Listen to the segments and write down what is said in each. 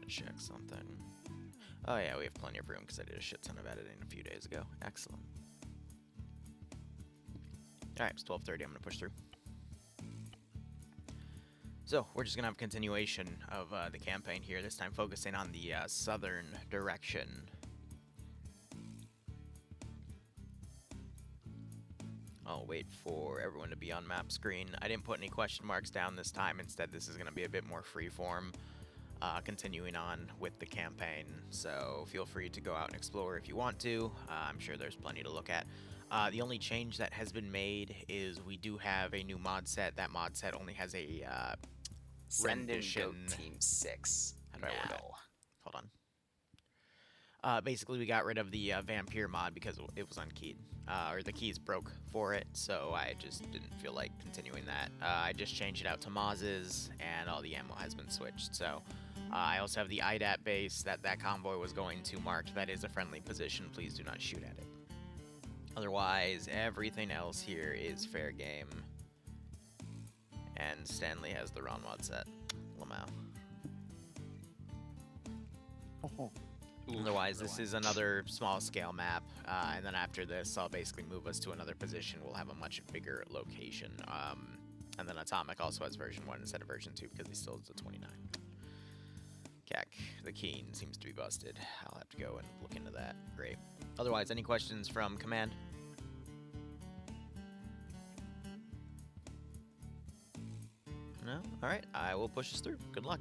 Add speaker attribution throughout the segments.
Speaker 1: check something. Oh yeah, we have plenty of room because I did a shit ton of editing a few days ago. Excellent. Alright, it's 12:30. I'm going to push through. So, we're just going to have a continuation of the campaign here, this time focusing on the southern direction. I'll wait for everyone to be on map screen. I didn't put any question marks down this time. Instead, this is going to be a bit more freeform, continuing on with the campaign. So, feel free to go out and explore if you want to. I'm sure there's plenty to look at. The only change that has been made is we do have a new mod set. That mod set only has a
Speaker 2: Send in
Speaker 1: rendition.
Speaker 2: Goat Team 6
Speaker 1: How do I word it?
Speaker 2: now.
Speaker 1: Hold on. Basically, we got rid of the Vampire mod because it was unkeyed. Or the keys broke for it, so I just didn't feel like continuing that. I just changed it out to Moz's, and all the ammo has been switched. So I also have the IDAT base that convoy was going to marked. That is a friendly position. Please do not shoot at it. Otherwise, everything else here is fair game. And Stanley has the wrong mod set. Lamau. Otherwise, this is another small-scale map, and then after this, I'll basically move us to another position. We'll have a much bigger location. And then Atomic also has version 1 instead of version 2 because he still has the 29. Cac, the Keen seems to be busted. I'll have to go and look into that. Great. Otherwise, any questions from Command? No? Alright, I will push us through. Good luck.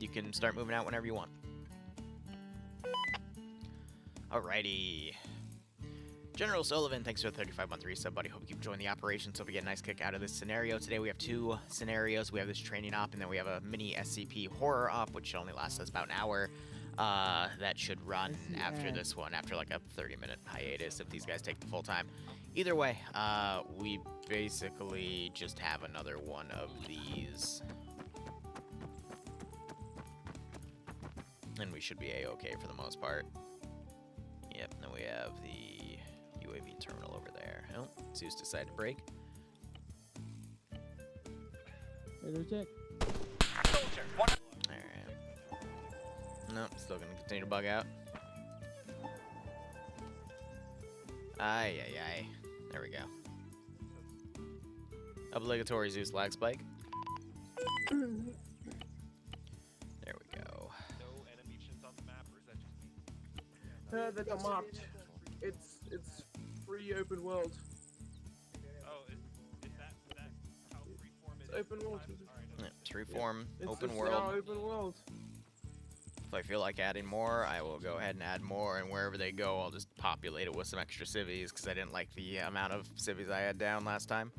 Speaker 1: You can start moving out whenever you want. Alrighty. General Sullivan, thanks for the 35-month resub, buddy. Hope you keep enjoying the operation. So we get a nice kick out of this scenario. Today we have 2 scenarios. We have this training op, and then we have a mini SCP horror op, which only lasts us about an hour. That should run after this one, after like a 30-minute hiatus if these guys take the full time. Either way, we basically just have another one of these. And we should be A-okay for the most part. Yep, then we have the UAV terminal over there. Oh, Zeus decided to break.
Speaker 3: Check.
Speaker 1: Alright. Nope, still gonna continue to bug out. Ay. There we go. Obligatory Zeus lag spike. There we go.
Speaker 4: No animations on the map, or is that just me?
Speaker 3: That's a marked. It's free open world.
Speaker 4: Oh, is that how freeform it is?
Speaker 3: Open world.
Speaker 4: Alright.
Speaker 1: Yeah, it's freeform,
Speaker 3: It's
Speaker 1: open
Speaker 3: now
Speaker 1: world.
Speaker 3: open world.
Speaker 1: If I feel like adding more, I will go ahead and add more, and wherever they go, I'll just populate it with some extra civvies, because I didn't like the amount of civvies I had down last time.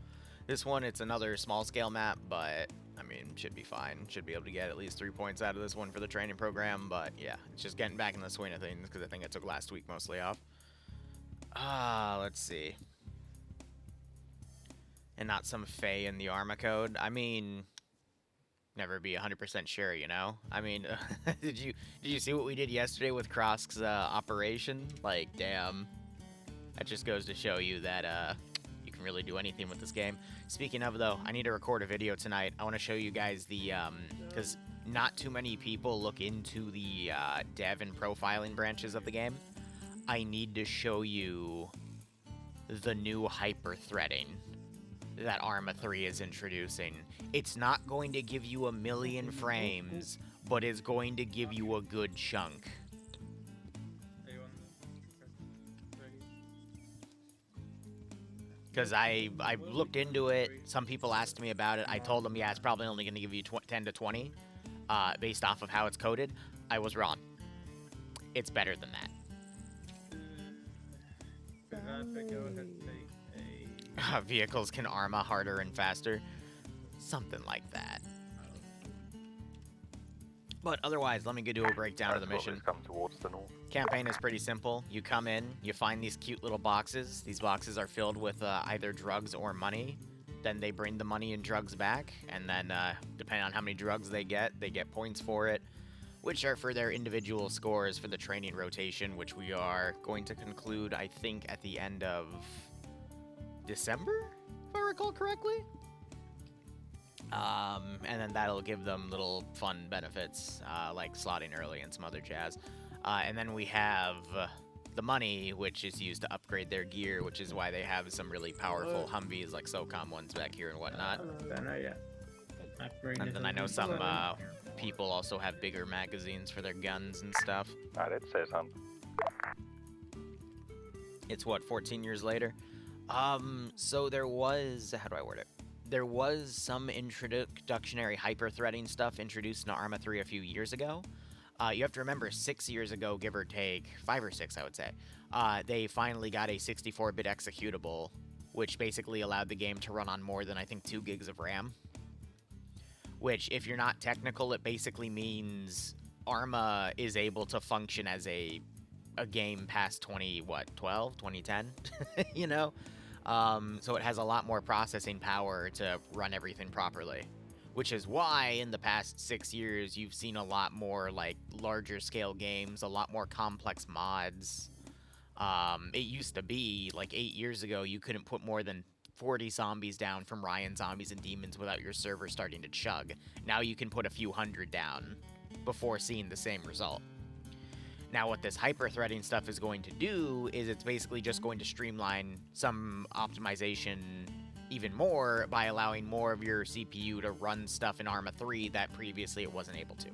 Speaker 1: This one, it's another small-scale map, but, I mean, should be fine. Should be able to get at least 3 points out of this one for the training program, but, yeah, it's just getting back in the swing of things, because I think I took last week mostly off. Let's see. And not some Fey in the Arma code. I mean, never be 100% sure, you know? I mean, did you see what we did yesterday with Krosk's operation? Like, damn. That just goes to show you that you can really do anything with this game. Speaking of, though, I need to record a video tonight. I want to show you guys the, because not too many people look into the dev and profiling branches of the game. I need to show you the new hyper-threading that Arma 3 is introducing. It's not going to give you a million frames, but it's going to give you a good chunk. Because I looked into it, some people asked me about it, I told them, yeah, it's probably only going to give you 10 to 20, based off of how it's coded. I was wrong. It's better than that. Vehicles can Arma harder and faster. Something like that. But otherwise, let me go do a breakdown of the mission.
Speaker 5: Come towards the north.
Speaker 1: Campaign is pretty simple. You come in, you find these cute little boxes. These boxes are filled with either drugs or money. Then they bring the money and drugs back, and then depending on how many drugs they get points for it, which are for their individual scores for the training rotation, which we are going to conclude, I think, at the end of December, if I recall correctly. And then that'll give them little fun benefits, like slotting early and some other jazz. And then we have the money, which is used to upgrade their gear, which is why they have some really powerful Humvees like SOCOM ones back here and whatnot. And then I know some people also have bigger magazines for their guns and stuff.
Speaker 5: I did say something.
Speaker 1: It's what, 14 years later? So there was, how do I word it? There was some introductionary hyper-threading stuff introduced in Arma 3 a few years ago. You have to remember, 6 years ago, give or take, 5 or 6, I would say, they finally got a 64-bit executable, which basically allowed the game to run on more than, I think, 2 gigs of RAM. Which, if you're not technical, it basically means Arma is able to function as a game past 2010, you know? So it has a lot more processing power to run everything properly. Which is why, in the past 6 years, you've seen a lot more, like, larger scale games, a lot more complex mods. It used to be, like, 8 years ago, you couldn't put more than 40 zombies down from Ryan Zombies and Demons without your server starting to chug. Now you can put a few hundred down before seeing the same result. Now what this hyper-threading stuff is going to do is it's basically just going to streamline some optimization even more by allowing more of your CPU to run stuff in Arma 3 that previously it wasn't able to.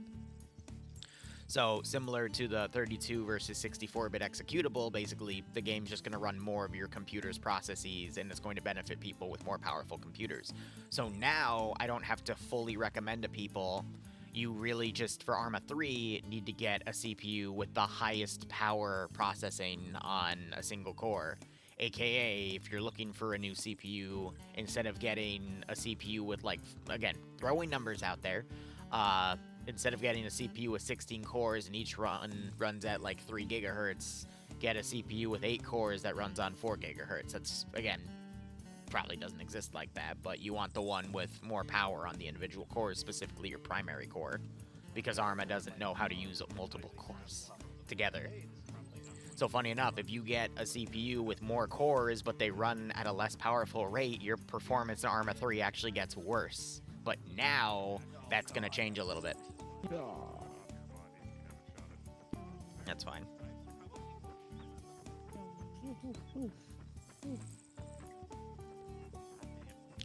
Speaker 1: So, similar to the 32 versus 64-bit executable, basically, the game's just going to run more of your computer's processes, and it's going to benefit people with more powerful computers. So now, I don't have to fully recommend to people, you really just, for Arma 3, need to get a CPU with the highest power processing on a single core. AKA, if you're looking for a new CPU, instead of getting a CPU with, like, again, throwing numbers out there, instead of getting a CPU with 16 cores and each runs at like 3 gigahertz, get a CPU with 8 cores that runs on 4 gigahertz. That's, again, probably doesn't exist like that, but you want the one with more power on the individual cores, specifically your primary core, because Arma doesn't know how to use multiple cores together. So funny enough, if you get a CPU with more cores, but they run at a less powerful rate, your performance in Arma 3 actually gets worse. But now, that's going to change a little bit. That's fine.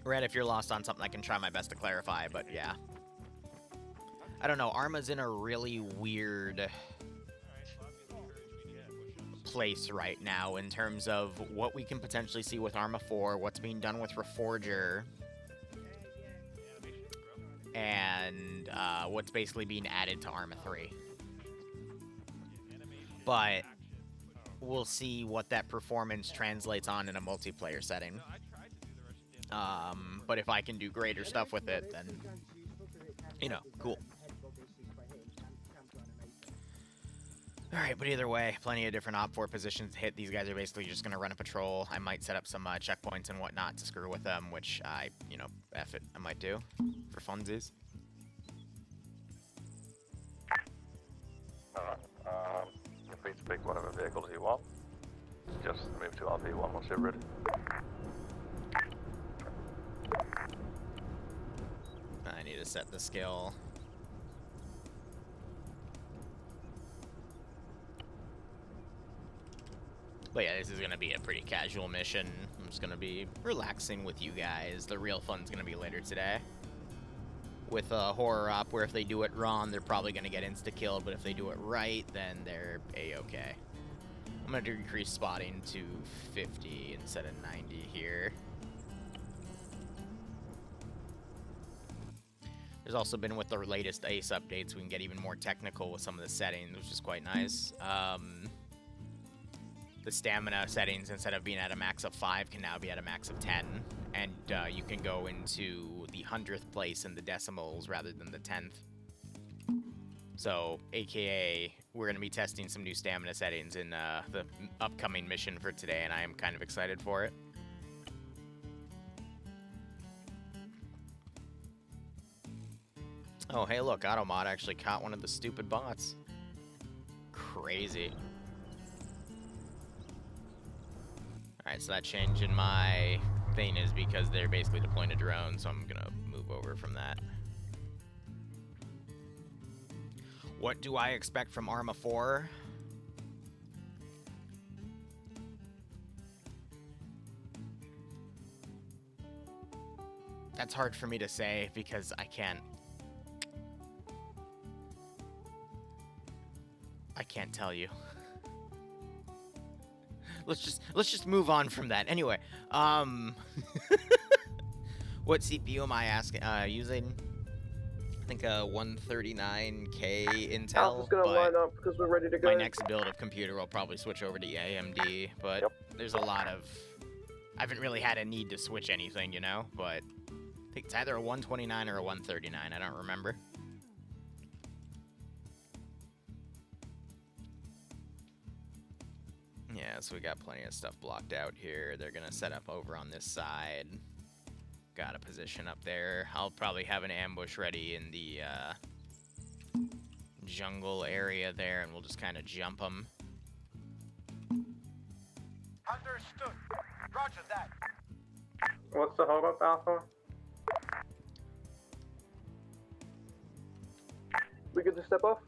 Speaker 1: Red, if you're lost on something, I can try my best to clarify, but yeah. I don't know, Arma's in a really weird place right now in terms of what we can potentially see with Arma 4, what's being done with Reforger, and what's basically being added to Arma 3. But we'll see what that performance translates on in a multiplayer setting. But if I can do greater stuff with it, then, you know, cool. Alright, but either way, plenty of different Op 4 positions to hit. These guys are basically just going to run a patrol. I might set up some checkpoints and whatnot to screw with them, which I, you know, F it, I might do for funsies.
Speaker 5: Alright, you're free to pick whatever vehicles you want. Just move to RP1 once you're ready.
Speaker 1: I need to set the skill. But yeah, this is going to be a pretty casual mission. I'm just going to be relaxing with you guys. The real fun's going to be later today. With a horror op where if they do it wrong, they're probably going to get insta-killed, but if they do it right, then they're A-okay. I'm going to decrease spotting to 50 instead of 90 here. There's also been, with the latest ACE updates, we can get even more technical with some of the settings, which is quite nice. The stamina settings, instead of being at a max of 5, can now be at a max of 10. And you can go into the 100th place in the decimals rather than the 10th. So, AKA, we're going to be testing some new stamina settings in the upcoming mission for today, and I am kind of excited for it. Oh, hey, look, Automod actually caught one of the stupid bots. Crazy. Alright, so that change in my thing is because they're basically deploying a drone, so I'm gonna move over from that. What do I expect from Arma 4? That's hard for me to say because I can't tell you. Let's just move on from that. Anyway, what CPU am I using? I think a 139K Intel.
Speaker 3: Alpha's gonna line up because we're ready to go.
Speaker 1: My next build of computer will probably switch over to AMD, but there's a lot of... I haven't really had a need to switch anything, you know, but I think it's either a 129 or a 139, I don't remember. Yeah, so we got plenty of stuff blocked out here. They're gonna set up over on this side. Got a position up there. I'll probably have an ambush ready in the jungle area there, and we'll just kind of jump them.
Speaker 6: Understood. Roger that.
Speaker 7: What's the hold up, Alpha?
Speaker 3: We good to step off?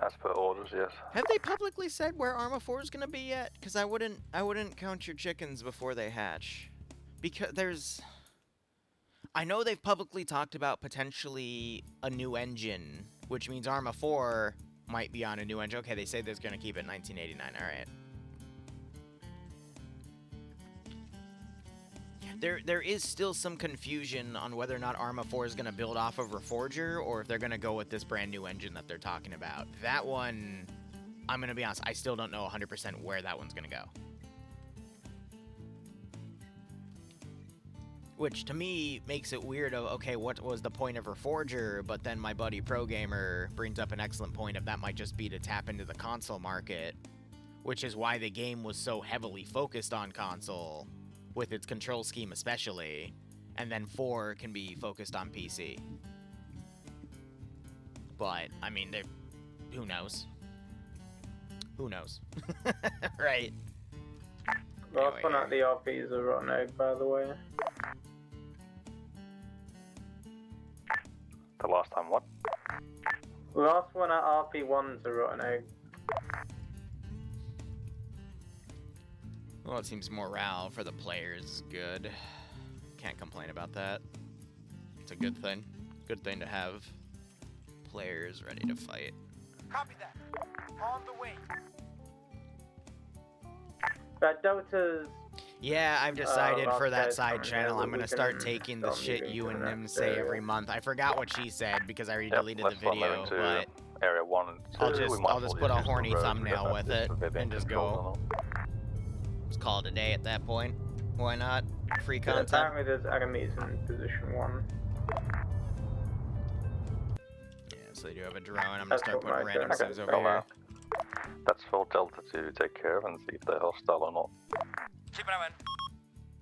Speaker 5: As per orders, yes.
Speaker 1: Have they publicly said where Arma 4 is gonna be yet? Because I wouldn't count your chickens before they hatch. Because there's... I know they've publicly talked about potentially a new engine, which means Arma 4 might be on a new engine. Okay, they say they're gonna keep it 1989, alright. There is still some confusion on whether or not Arma 4 is going to build off of Reforger or if they're going to go with this brand new engine that they're talking about. That one, I'm going to be honest, I still don't know 100% where that one's going to go. Which, to me, makes it weird of, okay, what was the point of Reforger? But then my buddy Pro Gamer brings up an excellent point of that might just be to tap into the console market, which is why the game was so heavily focused on console, with its control scheme especially, and then 4 can be focused on PC. But, I mean, who knows? Who knows? Right.
Speaker 7: Last one at the RP is a rotten egg, by the way.
Speaker 5: The last time what?
Speaker 7: Last one at RP1's a rotten egg.
Speaker 1: Well, it seems morale for the players is good. Can't complain about that. It's a good thing. Good thing to have players ready to fight.
Speaker 6: Copy that. On the way.
Speaker 7: That Delta's...
Speaker 1: Yeah, I've decided for that
Speaker 7: okay,
Speaker 1: side channel, I'm
Speaker 7: we
Speaker 1: gonna
Speaker 7: can
Speaker 1: start taking the
Speaker 7: start
Speaker 1: shit
Speaker 7: moving
Speaker 1: you
Speaker 7: to
Speaker 1: and
Speaker 7: the
Speaker 1: Nim
Speaker 7: next
Speaker 1: say
Speaker 7: area.
Speaker 1: every month. I forgot what she said because I already deleted the
Speaker 5: let's run
Speaker 1: video,
Speaker 5: into
Speaker 1: but
Speaker 5: Area 1 and 2.
Speaker 1: I'll just put a horny thumbnail with it and just go. Just call it a day at that point. Why not? Free content.
Speaker 7: Apparently there's enemies in position 1.
Speaker 1: Yeah, so they do have a drone. I'm gonna
Speaker 7: That's
Speaker 1: start
Speaker 7: what
Speaker 1: putting
Speaker 7: my
Speaker 1: random
Speaker 7: turn.
Speaker 1: cigs over here.
Speaker 5: That's for Delta to take care of and see if they're hostile or not.
Speaker 6: Připraven.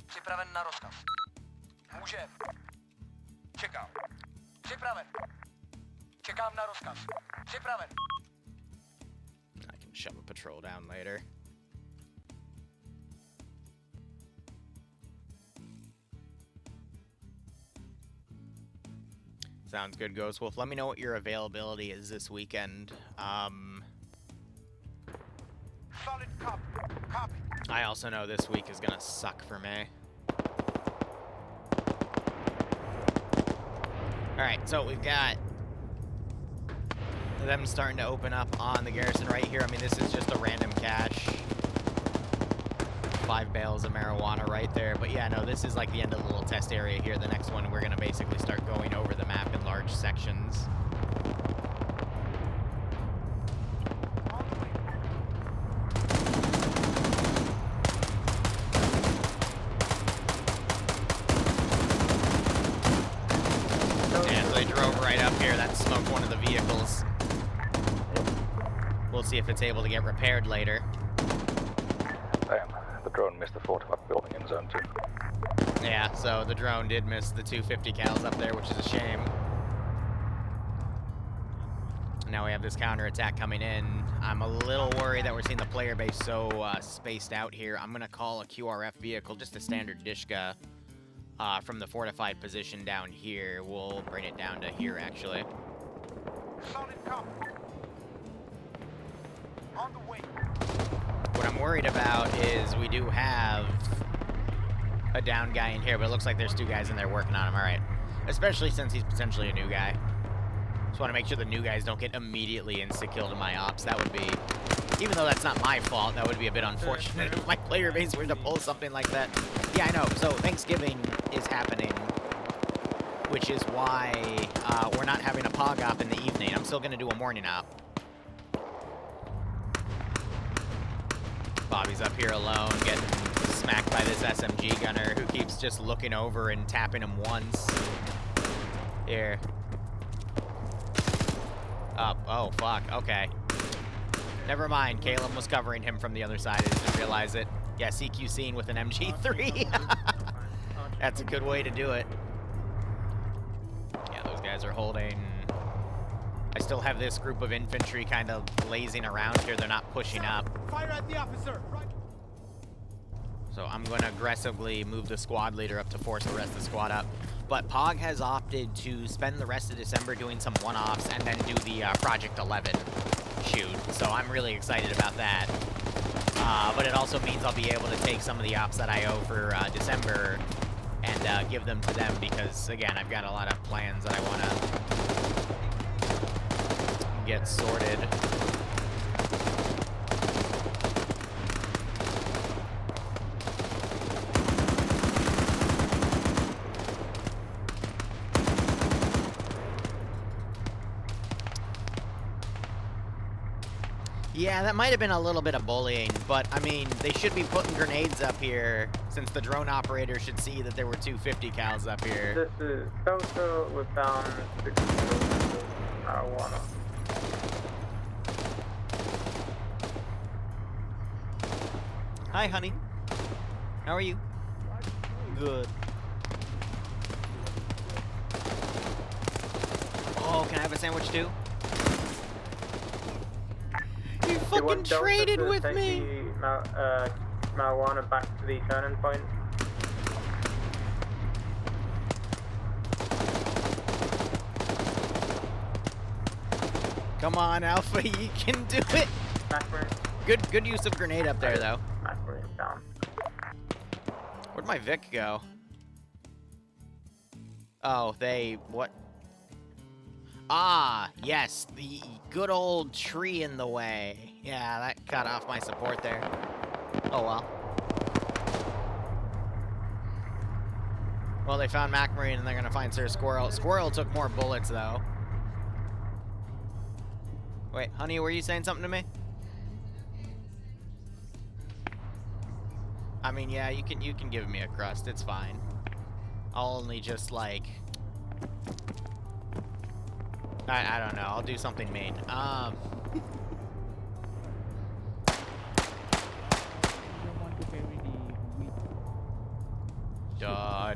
Speaker 6: Připraven na rozkaz. Můžem. Čekám. Připraven. Čekám na rozkaz. Připraven.
Speaker 1: I can shove a patrol down later. Sounds good, Ghost Wolf. Let me know what your availability is this weekend.
Speaker 6: Solid copy. Copy.
Speaker 1: I also know this week is gonna suck for me. Alright, so we've got them starting to open up on the garrison right here. I mean, this is just a random cache. 5 bales of marijuana right there. But yeah, no, this is like the end of the little test area here. The next one, we're gonna basically start going over the map in large sections. Yeah, so they drove right up here. That smoked one of the vehicles. We'll see if it's able to get repaired later.
Speaker 5: Damn, the drone missed the fortified building in zone 2.
Speaker 1: Yeah, so the drone did miss the 250 cals up there, which is a shame. now we have this counterattack coming in. I'm a little worried that we're seeing the player base so spaced out here. I'm going to call a QRF vehicle, just a standard Dishka, from the fortified position down here. We'll bring it down to here, actually.
Speaker 6: Solid copy. On the way.
Speaker 1: What I'm worried about is we do have a down guy in here, but it looks like there's 2 guys in there working on him. All right. Especially since he's potentially a new guy. Just want to make sure the new guys don't get immediately insta-killed in my ops. That would be, even though that's not my fault, that would be a bit unfortunate if my player base were to pull something like that. Yeah, I know. So Thanksgiving is happening, which is why we're not having a POG op in the evening. I'm still going to do a morning op. Bobby's up here alone, getting smacked by this SMG gunner who keeps just looking over and tapping him once. Here. Up. Oh, fuck. Okay. Never mind. Caleb was covering him from the other side. I didn't realize it. Yeah, CQ scene with an MG3. That's a good way to do it. Yeah, those guys are holding. I still have this group of infantry kind of lazing around here. They're not pushing up.
Speaker 4: Fire at the officer. Right.
Speaker 1: So I'm going to aggressively move the squad leader up to force the rest of the squad up. But POG has opted to spend the rest of December doing some one-offs and then do the Project 11 shoot. So I'm really excited about that. But it also means I'll be able to take some of the ops that I owe for December and give them to them because, again, I've got a lot of plans that I want to get sorted. Yeah, that might have been a little bit of bullying, but I mean, they should be putting grenades up here since the drone operator should see that there were 2 50 cals up here.
Speaker 7: This is Delta, we're down 6 marijuana.
Speaker 1: Hi, honey. How are you? Good. Oh, can I have a sandwich too? You fucking traded with me!
Speaker 7: Marijuana back to the turning point.
Speaker 1: Come on, Alpha, you can do it! Good use of grenade up there, though.
Speaker 7: Down.
Speaker 1: Where'd my Vic go? Oh, what? Ah, yes, the good old tree in the way. Yeah, that cut off my support there. Oh, well. Well, they found Mac Marine, and they're gonna find Sir Squirrel. Squirrel took more bullets, though. Wait, honey, were you saying something to me? I mean, yeah, you can give me a crust. It's fine. I'll only just, like... I don't know. I'll do something mean.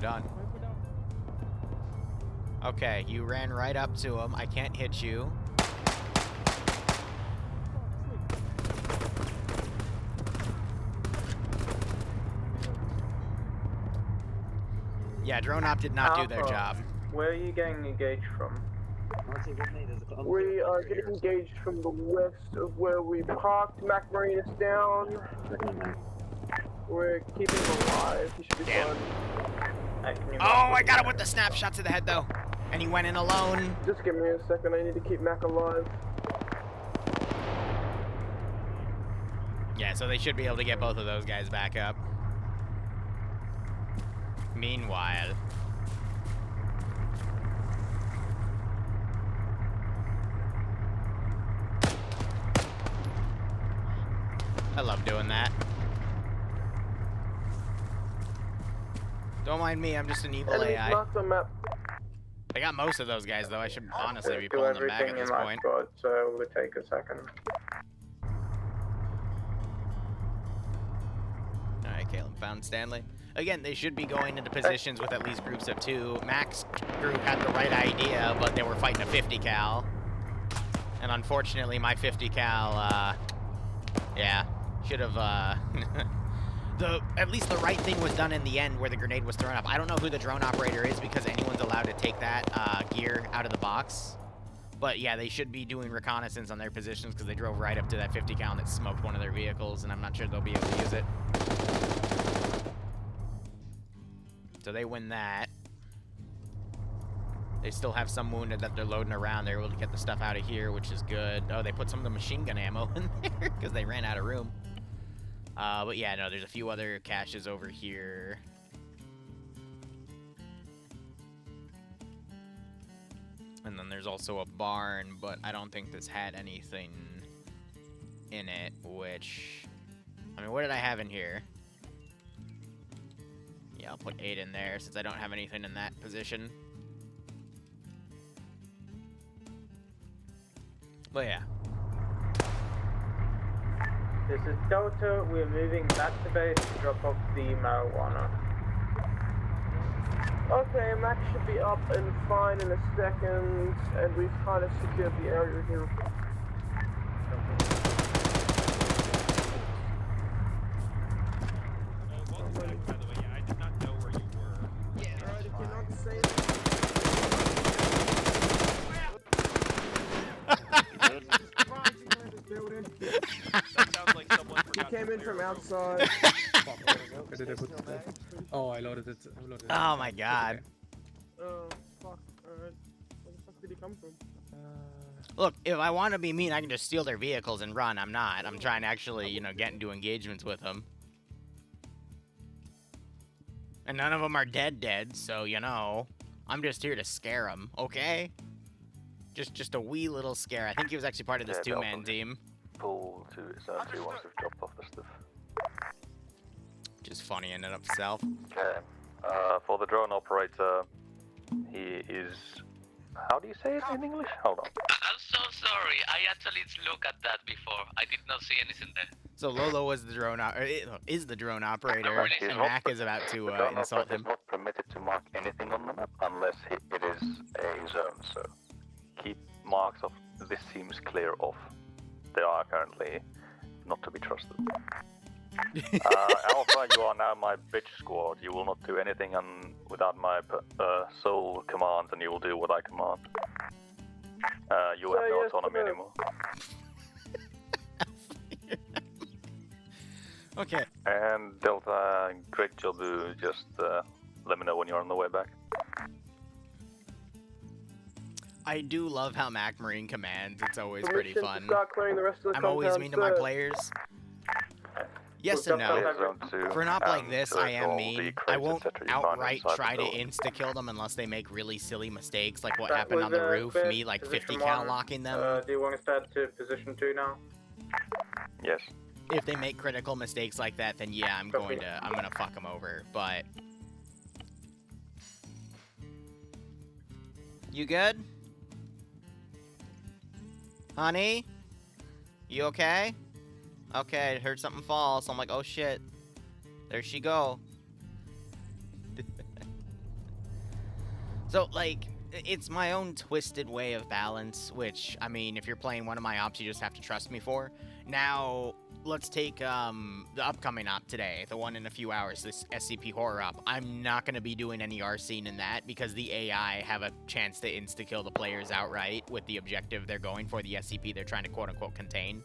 Speaker 1: Done. Okay, you ran right up to him. I can't hit you. Yeah, drone op did not do their job.
Speaker 7: Where are you getting engaged from?
Speaker 3: We are getting engaged from the west of where we parked. Mac Marine is down. We're keeping him alive. He should be fine.
Speaker 1: Oh, I got him with the snapshot to the head, though. And he went in alone.
Speaker 3: Just give me a second. I need to keep Mac alive.
Speaker 1: Yeah, so they should be able to get both of those guys back up. Meanwhile... I love doing that. Don't mind me, I'm just an evil AI. I got most of those guys, though. I should honestly be pulling them back at this point.
Speaker 7: Squad, so it will take a second.
Speaker 1: Alright, Caleb found Stanley. Again, they should be going into positions with at least groups of 2. Mac's group had the right idea, but they were fighting a 50 cal. And And unfortunately, my 50 cal, yeah, should have, at least the right thing was done in the end where the grenade was thrown up. I don't know who the drone operator is because anyone's allowed to take that, gear out of the box. But yeah, they should be doing reconnaissance on their positions because they drove right up to that 50 cal and it smoked one of their vehicles, and I'm not sure they'll be able to use it. So they win that. They still have some wounded that they're loading around. They're able to get the stuff out of here, which is good. Oh, they put some of the machine gun ammo in there because they ran out of room. But yeah, no, there's a few other caches over here. And then there's also a barn, but I don't think this had anything in it, which... I mean, what did I have in here? Yeah, I'll put 8 in there since I don't have anything in that position. But yeah.
Speaker 7: This is Delta. We're moving back to base to drop off the marijuana.
Speaker 3: Okay, Max should be up and fine in a second, and we've kind of secured the area here.
Speaker 4: Welcome back, by the way. Yeah, I did not know where you were.
Speaker 3: Yeah, alright, if you're not saying
Speaker 4: That sounds like someone
Speaker 3: he
Speaker 4: forgot
Speaker 3: came
Speaker 4: to
Speaker 3: in
Speaker 4: clear
Speaker 3: from
Speaker 4: a room.
Speaker 3: outside.
Speaker 8: Where did I put that? Oh, I loaded it.
Speaker 1: Oh my god.
Speaker 3: Oh, fuck. Alright. Where the fuck did he come from?
Speaker 1: Look, if I want to be mean, I can just steal their vehicles and run. I'm not. I'm trying to actually, you know, get into engagements with them. And none of them are dead, so, you know, I'm just here to scare them, okay? Just a wee little scare. I think he was actually part of this
Speaker 5: Yeah,
Speaker 1: two-man
Speaker 5: Delta.
Speaker 1: team.
Speaker 5: Pull to zone 2 once we've dropped off the stuff.
Speaker 1: Which is funny in and of itself.
Speaker 5: Okay. For the drone operator, he is... How do you say it in English? Hold on.
Speaker 9: I'm so sorry. I actually looked at that before. I did not see anything there.
Speaker 1: So Lolo was the drone is the drone operator,
Speaker 9: really
Speaker 1: and
Speaker 9: sorry.
Speaker 1: Mac is about
Speaker 5: The
Speaker 1: to
Speaker 5: drone
Speaker 1: insult
Speaker 5: operator
Speaker 1: him.
Speaker 5: is not permitted to mark anything on the map unless it is a zone, so keep marks of this seems clear off. They are currently not to be trusted. Alpha, you are now my bitch squad. You will not do anything without my sole command, and you will do what I command. You have no autonomy anymore.
Speaker 1: Okay.
Speaker 5: And Delta, great job. Just let me know when you're on the way back.
Speaker 1: I do love how Mac Marine commands. It's always pretty
Speaker 3: Permission to
Speaker 1: fun.
Speaker 3: start clearing the rest of the
Speaker 1: I'm always
Speaker 3: compound,
Speaker 1: mean to my
Speaker 3: sir.
Speaker 1: players. Yes and
Speaker 5: Clear
Speaker 1: no.
Speaker 5: zone 2,
Speaker 1: For an op like
Speaker 5: and
Speaker 1: this, I
Speaker 5: select
Speaker 1: am
Speaker 5: all
Speaker 1: mean.
Speaker 5: the
Speaker 1: I
Speaker 5: crates,
Speaker 1: won't
Speaker 5: etc. you find
Speaker 1: outright
Speaker 5: inside the
Speaker 1: try to
Speaker 5: building.
Speaker 1: insta-kill them unless they make really silly mistakes, like what
Speaker 7: That
Speaker 1: happened
Speaker 7: was,
Speaker 1: on the roof,
Speaker 7: clear.
Speaker 1: me like 50
Speaker 7: Position
Speaker 1: cal
Speaker 7: one.
Speaker 1: locking them.
Speaker 7: Do you want to start to position 2 now?
Speaker 5: Yes.
Speaker 1: If they make critical mistakes like that, then yeah, I'm gonna fuck them over, but... You good? Honey? You okay? Okay, I heard something fall, so I'm like, oh shit. There she go. So, like, it's my own twisted way of balance, which, I mean, if you're playing one of my ops, you just have to trust me for. Now, let's take the upcoming op today, the one in a few hours, this SCP horror op. I'm not going to be doing any arcing in that because the AI have a chance to insta-kill the players outright with the objective they're going for, the SCP they're trying to quote-unquote contain.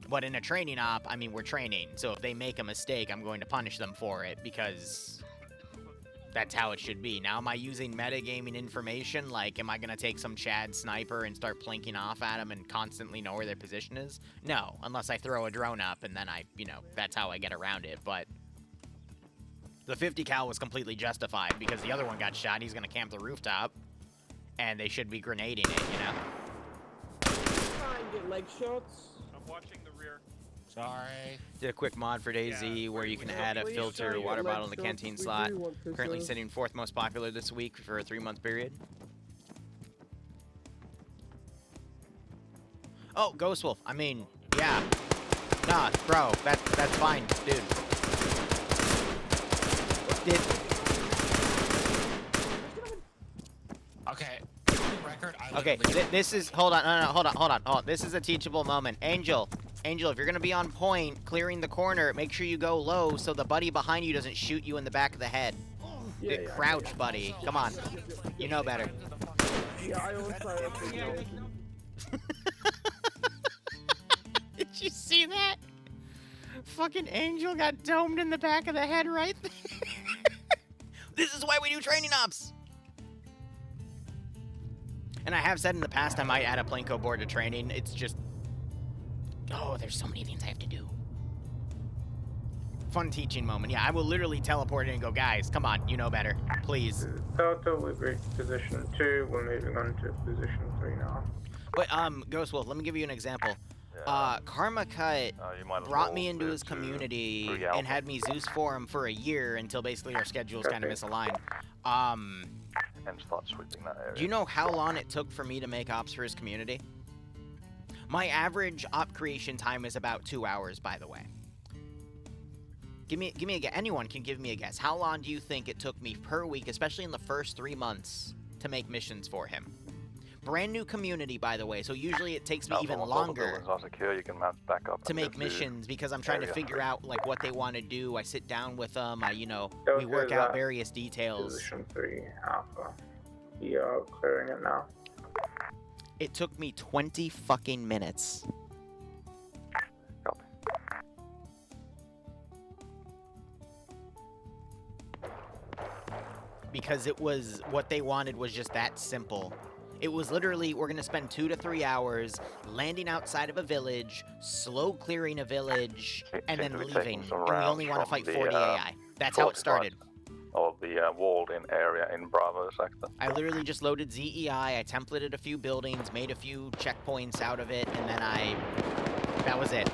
Speaker 1: But in a training op, I mean, we're training, so if they make a mistake, I'm going to punish them for it because that's how it should be. Now, am I using metagaming information? Like, am I going to take some Chad sniper and start plinking off at them and constantly know where their position is? No, unless I throw a drone up and then I, you know, that's how I get around it. But the 50 cal was completely justified because the other one got shot. He's going to camp the rooftop and they should be grenading it, you know?
Speaker 3: Try and get leg shots.
Speaker 4: I'm watching the rear.
Speaker 8: Sorry.
Speaker 1: Did a quick mod for DayZ
Speaker 4: Yeah,
Speaker 1: where you can
Speaker 4: please
Speaker 1: add a
Speaker 3: try
Speaker 1: filter
Speaker 3: and
Speaker 1: water
Speaker 3: get leg
Speaker 1: bottle in the
Speaker 3: shots.
Speaker 1: canteen
Speaker 3: We
Speaker 1: slot.
Speaker 3: do want
Speaker 1: Currently
Speaker 3: pictures.
Speaker 1: sitting 4th most popular this week for a 3-month period. Oh, Ghost Wolf. I mean, yeah. Nah, bro, that's fine, dude.
Speaker 8: Okay. Record. I
Speaker 1: Okay, this is, hold on, no, hold on. This is a teachable moment. Angel, if you're gonna be on point, clearing the corner, make sure you go low so the buddy behind you doesn't shoot you in the back of the head. Crouch, buddy. Come on. You know better.
Speaker 3: Yeah, I also
Speaker 1: Did you see that? Fucking Angel got domed in the back of the head right there. This is why we do training ops. And I have said in the past I might add a Plinko board to training. It's just... Oh, there's so many things I have to do. Fun teaching moment. Yeah, I will literally teleport in and go, guys, come on, you know better. Please.
Speaker 7: Total, we've reached position 2. We're moving on to position 3 now.
Speaker 1: But, Ghost Wolf, let me give you an example. Karma Cut brought me into his community and had me Zeus for him for a year until basically our schedules kind of misaligned.
Speaker 5: And start sweeping that area.
Speaker 1: Do you know how long it took for me to make ops for his community? My average op creation time is about 2 hours, by the way. Give me a guess. Anyone can give me a guess. How long do you think it took me per week, especially in the first 3 months, to make missions for him? Brand new community, by the way, so usually it takes me even longer
Speaker 5: you can mount back up
Speaker 1: to make missions because I'm trying to figure out like what they want to do. I sit down with them. We work out various details.
Speaker 7: Position 3 Alpha. We are clearing it now.
Speaker 1: It took me 20 fucking minutes.
Speaker 5: Copy.
Speaker 1: Because it was, what they wanted was just that simple. It was literally, we're going to spend 2 to 3 hours landing outside of a village, slow clearing a village, and then leaving. And we only want to fight 40 AI. That's how it started.
Speaker 5: Of the walled-in area in Bravo sector.
Speaker 1: I literally just loaded ZEI, I templated a few buildings, made a few checkpoints out of it, and then that was it.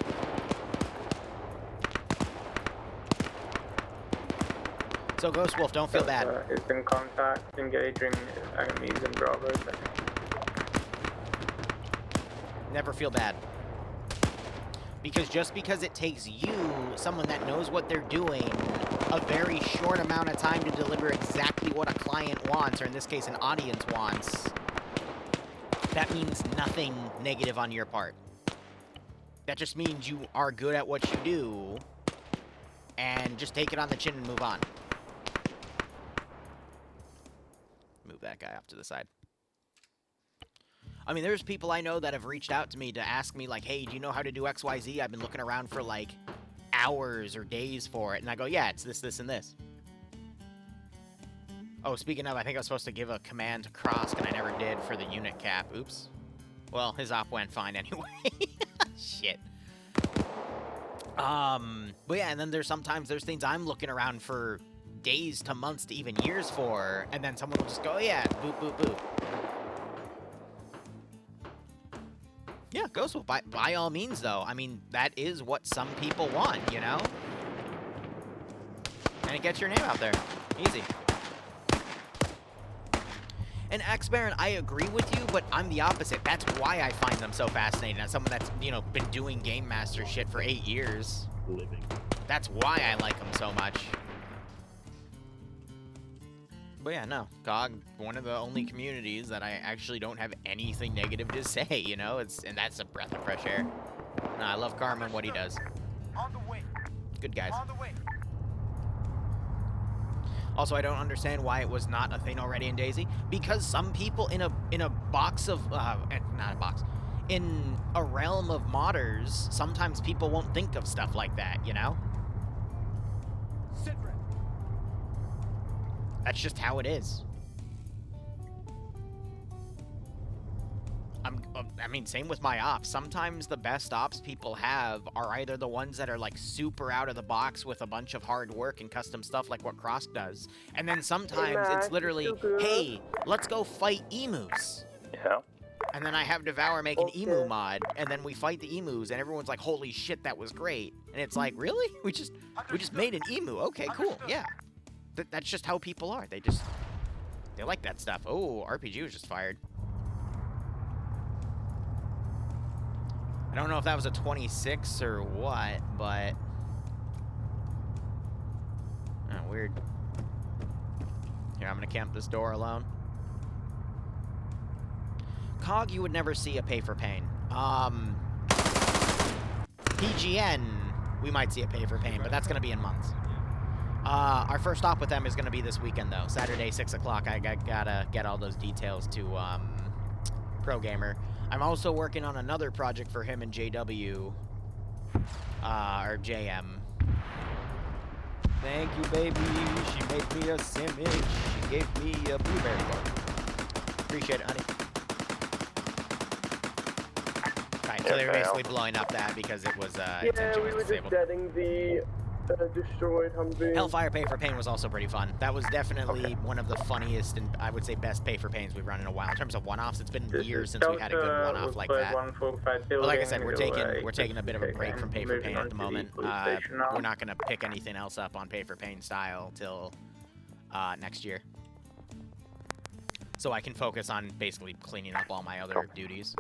Speaker 1: So Ghost Wolf, don't feel bad.
Speaker 7: It's in contact, engaging enemies in Bravo sector.
Speaker 1: Never feel bad. Because just because it takes you, someone that knows what they're doing, a very short amount of time to deliver exactly what a client wants, or in this case an audience wants, that means nothing negative on your part. That just means you are good at what you do, and just take it on the chin and move on. Move that guy off to the side. I mean, there's people I know that have reached out to me to ask me, like, hey, do you know how to do XYZ? I've been looking around for, like, hours or days for it. And I go, yeah, it's this, this, and this. Oh, speaking of, I think I was supposed to give a command to Cross, and I never did for the unit cap. Oops. Well, his op went fine anyway. Shit. But yeah, and then there's things I'm looking around for days to months to even years for, and then someone will just go, oh, yeah, boop, boop, boop. Yeah, Ghost Wolf, by all means, though. I mean, that is what some people want, you know? And it gets your name out there. Easy. And X Baron, I agree with you, but I'm the opposite. That's why I find them so fascinating. As someone that's, been doing Game Master shit for 8 years. That's why I like them so much. But yeah, no. GOG, one of the only communities that I actually don't have anything negative to say, and that's a breath of fresh air. No, I love Karma and what he does.
Speaker 6: On the way.
Speaker 1: Good guys.
Speaker 6: On the way.
Speaker 1: Also, I don't understand why it was not a thing already in DayZ. Because some people in a box of not a box, in a realm of modders, sometimes people won't think of stuff like that,
Speaker 6: Sit rep.
Speaker 1: That's just how it is. I mean, same with my ops. Sometimes the best ops people have are either the ones that are like super out of the box with a bunch of hard work and custom stuff like what Cross does. And then sometimes it's literally, hey, let's go fight emus.
Speaker 5: Yeah.
Speaker 1: And then I have Devour make an emu mod, and then we fight the emus, and everyone's like, holy shit, that was great. And it's like, really? We just made an emu. Okay, cool. Yeah. That's just how people are. They like that stuff. Oh, RPG was just fired. I don't know if that was a 26 or what, but... Oh, weird. Here, I'm gonna camp this door alone. COG, you would never see a pay for pain. PGN, we might see a pay for pain, but that's going to be in months. Our first stop with them is going to be this weekend, though. Saturday, 6 o'clock. I gotta get all those details to Pro Gamer. I'm also working on another project for him and JW, or JM. Thank you, baby. She made me a sandwich. She gave me a blueberry bar. Appreciate it, honey. Right, so they were basically blowing up that because it was, its
Speaker 3: Yeah,
Speaker 1: engine
Speaker 3: we
Speaker 1: was
Speaker 3: were just
Speaker 1: disabled.
Speaker 3: deading the destroyed Humvee.
Speaker 1: Hellfire Pay for Pain was also pretty fun. That was definitely one of the funniest and I would say best pay for pains we've run in a while. In terms of one-offs, it's been years since we had a good one-off like that. But like I said, we're taking a bit of a break from pay for pain at the moment. We're not gonna pick anything else up on pay for pain style till next year. So I can focus on basically cleaning up all my other duties.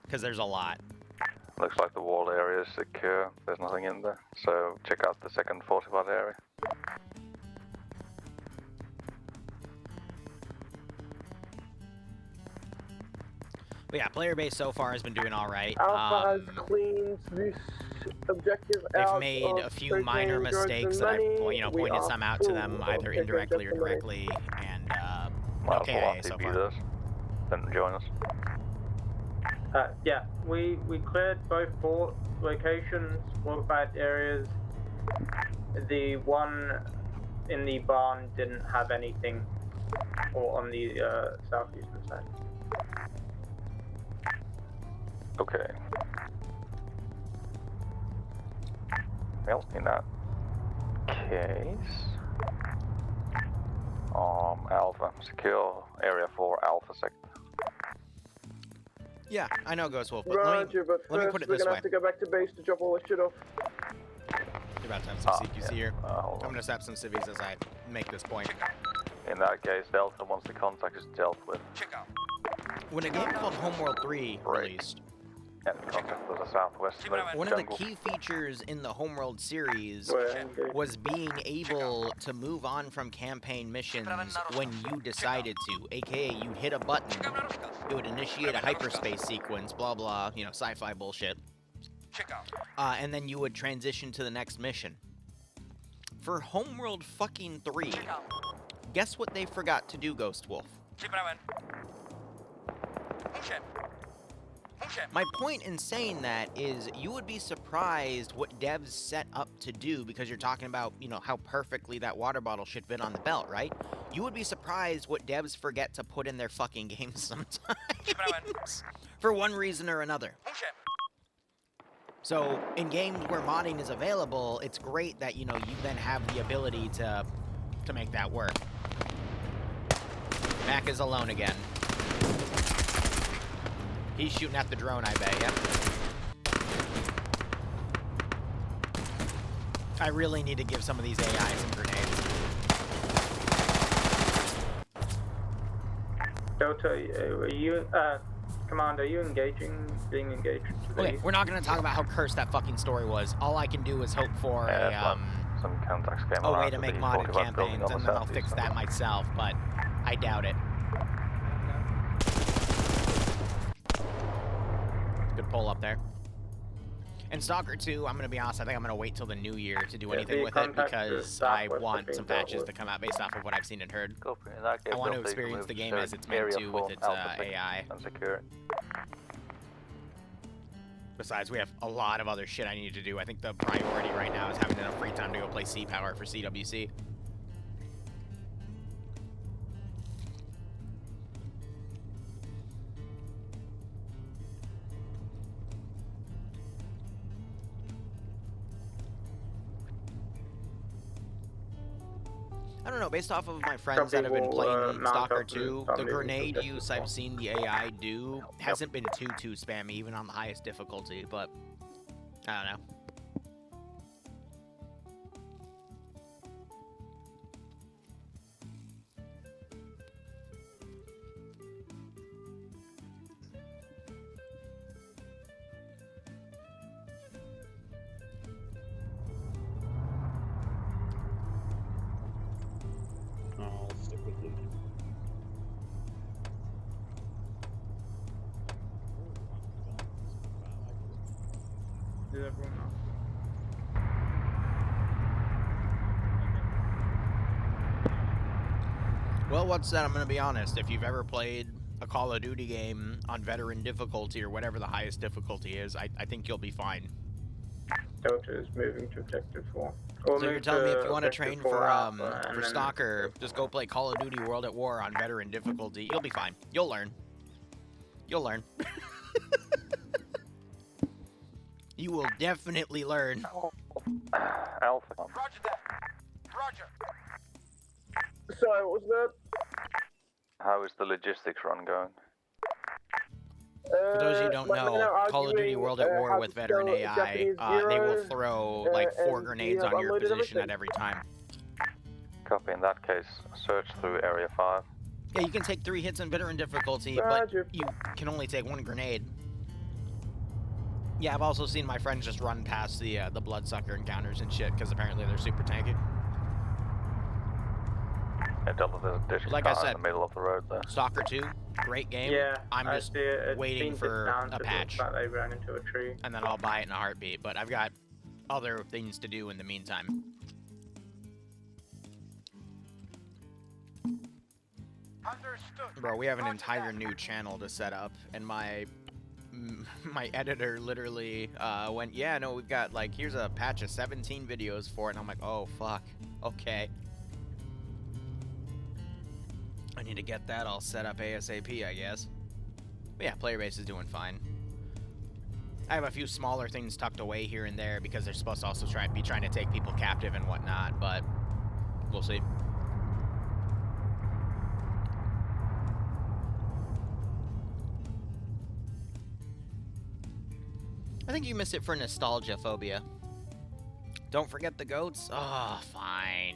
Speaker 1: Because there's a lot.
Speaker 5: Looks like the wall area is secure. There's nothing in there. So check out the second fortified area.
Speaker 1: But yeah, player base so far has been doing all right.
Speaker 3: Alpha has cleaned this objective out.
Speaker 1: They've made a few minor mistakes that I've pointed some out to them, either indirectly or directly, and
Speaker 5: Well,
Speaker 1: okay so far.
Speaker 5: Then join us.
Speaker 7: Yeah, we cleared both locations, fortified areas. The one in the barn didn't have anything, or on the southeastern side.
Speaker 5: Okay. Well, in that case, Alpha, secure area for Alpha sector.
Speaker 1: Yeah, I know, Ghost Wolf, but
Speaker 3: Roger, but
Speaker 1: let me
Speaker 3: first
Speaker 1: put it
Speaker 3: we're
Speaker 1: this
Speaker 3: gonna
Speaker 1: way.
Speaker 3: have to go back to base to drop all this shit off.
Speaker 1: You're about to have some CQC here.
Speaker 5: Hold
Speaker 1: I'm
Speaker 5: on.
Speaker 1: gonna sap some civvies as I make this point.
Speaker 5: In that case, Delta, once the contact is dealt with,
Speaker 1: When a game called Homeworld 3 released,
Speaker 5: and contact with the southwest
Speaker 1: one of the
Speaker 5: jungle.
Speaker 1: key features in the Homeworld series
Speaker 3: Okay.
Speaker 1: was being able to move on from campaign missions when you decided to, aka you'd hit a button, it would initiate a hyperspace sequence, blah blah, sci-fi bullshit, and then you would transition to the next mission. For Homeworld fucking 3, guess what they forgot to do, Ghost Wolf? My point in saying that is you would be surprised what devs set up to do because you're talking about, how perfectly that water bottle should fit on the belt, right? You would be surprised what devs forget to put in their fucking games sometimes. For one reason or another. So, in games where modding is available, it's great that, you then have the ability to make that work. Mac is alone again. He's shooting at the drone, I bet, yep. I really need to give some of these AI some grenades.
Speaker 7: Delta, are you, Commander, are you being engaged today?
Speaker 1: Okay, we're not going to talk about how cursed that fucking story was. All I can do is hope for
Speaker 5: some contacts came
Speaker 1: a way
Speaker 5: around
Speaker 1: to
Speaker 5: to
Speaker 1: make
Speaker 5: the
Speaker 1: modded
Speaker 5: fortified building
Speaker 1: campaigns,
Speaker 5: on
Speaker 1: and
Speaker 5: the
Speaker 1: then I'll fix
Speaker 5: southeast
Speaker 1: that myself, but I doubt it. Good pull up there. And Stalker 2, I'm going to be honest, I think I'm going to wait till the new year to do anything with it because I want some patches to come out based off of what I've seen and heard.
Speaker 5: Copy. In that case,
Speaker 1: I want to
Speaker 5: Delta, you can
Speaker 1: experience
Speaker 5: move
Speaker 1: the game
Speaker 5: to
Speaker 1: as it's meant
Speaker 5: area
Speaker 1: to
Speaker 5: for
Speaker 1: with its
Speaker 5: Alpha sector
Speaker 1: AI.
Speaker 5: and secure it.
Speaker 1: Besides, we have a lot of other shit I need to do. I think the priority right now is having enough free time to go play C-Power for CWC. I don't know, based off of my friends that have been playing Stalker 2, the grenade use I've seen the AI do hasn't been too spammy, even on the highest difficulty, but I don't know.
Speaker 10: I'll stick with you.
Speaker 7: Is everyone else?
Speaker 1: Well, what's that? I'm gonna be honest. If you've ever played a Call of Duty game on veteran difficulty or whatever the highest difficulty is, I think you'll be fine.
Speaker 7: Delta is moving to Objective 4.
Speaker 1: So you're telling me if you want to train for Stalker, just go play Call of Duty World at War on veteran difficulty. You'll be fine. You'll learn. You'll learn. You will definitely learn.
Speaker 5: Alpha.
Speaker 6: Roger that. Roger.
Speaker 3: Sorry, what was that?
Speaker 5: How is the logistics run going?
Speaker 1: For those of you who don't
Speaker 3: my men
Speaker 1: know,
Speaker 3: are
Speaker 1: Call of Duty
Speaker 3: arguing,
Speaker 1: World at War
Speaker 3: how
Speaker 1: with
Speaker 3: to
Speaker 1: veteran
Speaker 3: spell
Speaker 1: AI,
Speaker 3: Japanese
Speaker 1: they will
Speaker 3: zero,
Speaker 1: throw like 4
Speaker 3: and
Speaker 1: grenades
Speaker 3: you have
Speaker 1: on your
Speaker 3: unloaded
Speaker 1: position at
Speaker 3: everything.
Speaker 1: every time.
Speaker 5: Copy. In that case, search through Area 5.
Speaker 1: Yeah, you can take 3 hits in veteran difficulty,
Speaker 3: Roger.
Speaker 1: but you can only take 1 grenade. Yeah, I've also seen my friends just run past the bloodsucker encounters and shit, because apparently they're super tanky.
Speaker 5: Yeah, Delta, there's a dish
Speaker 1: Like I
Speaker 5: car
Speaker 1: said,
Speaker 5: in the middle of the road there.
Speaker 1: Stalker 2, great game.
Speaker 7: Yeah,
Speaker 1: I'm
Speaker 7: I
Speaker 1: just
Speaker 7: see it. It's
Speaker 1: waiting
Speaker 7: been
Speaker 1: for
Speaker 7: discounted
Speaker 1: a
Speaker 7: to the
Speaker 1: patch.
Speaker 7: fact they ran into a tree.
Speaker 1: And then I'll buy it in a heartbeat, but I've got other things to do in the meantime.
Speaker 6: Understood.
Speaker 1: Bro, we have an
Speaker 6: Roger
Speaker 1: entire
Speaker 6: that.
Speaker 1: new channel to set up, and my editor literally went, yeah, no, we've got, like, here's a patch of 17 videos for it, and I'm like, oh, fuck, okay. I need to get that all set up ASAP, I guess. But yeah, player base is doing fine. I have a few smaller things tucked away here and there because they're supposed to also be trying to take people captive and whatnot, but we'll see. I think you miss it for nostalgia phobia. Don't forget the goats? Oh, fine.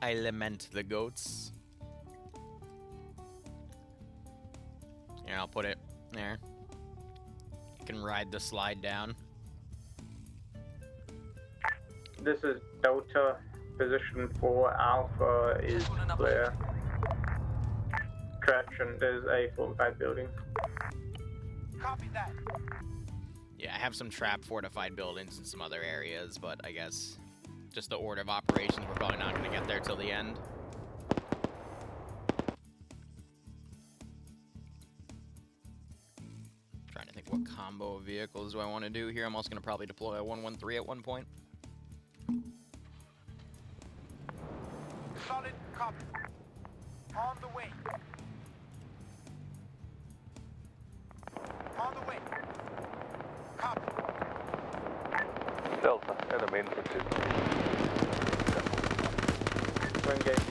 Speaker 1: I lament the goats. Here, I'll put it there. You can ride the slide down.
Speaker 7: This is Delta. Position 4 Alpha is clear. Correction, there's a fortified building.
Speaker 6: Copy that.
Speaker 1: Yeah, I have some trap fortified buildings in some other areas, but I guess just the order of operations, we're probably not going to get there till the end. Trying to think what combo of vehicles do I want to do here. I'm also going to probably deploy a 113 at one point.
Speaker 6: Solid copy. On the way. On the way. Copy.
Speaker 5: Delta, enemy infantry.
Speaker 7: We're engaged.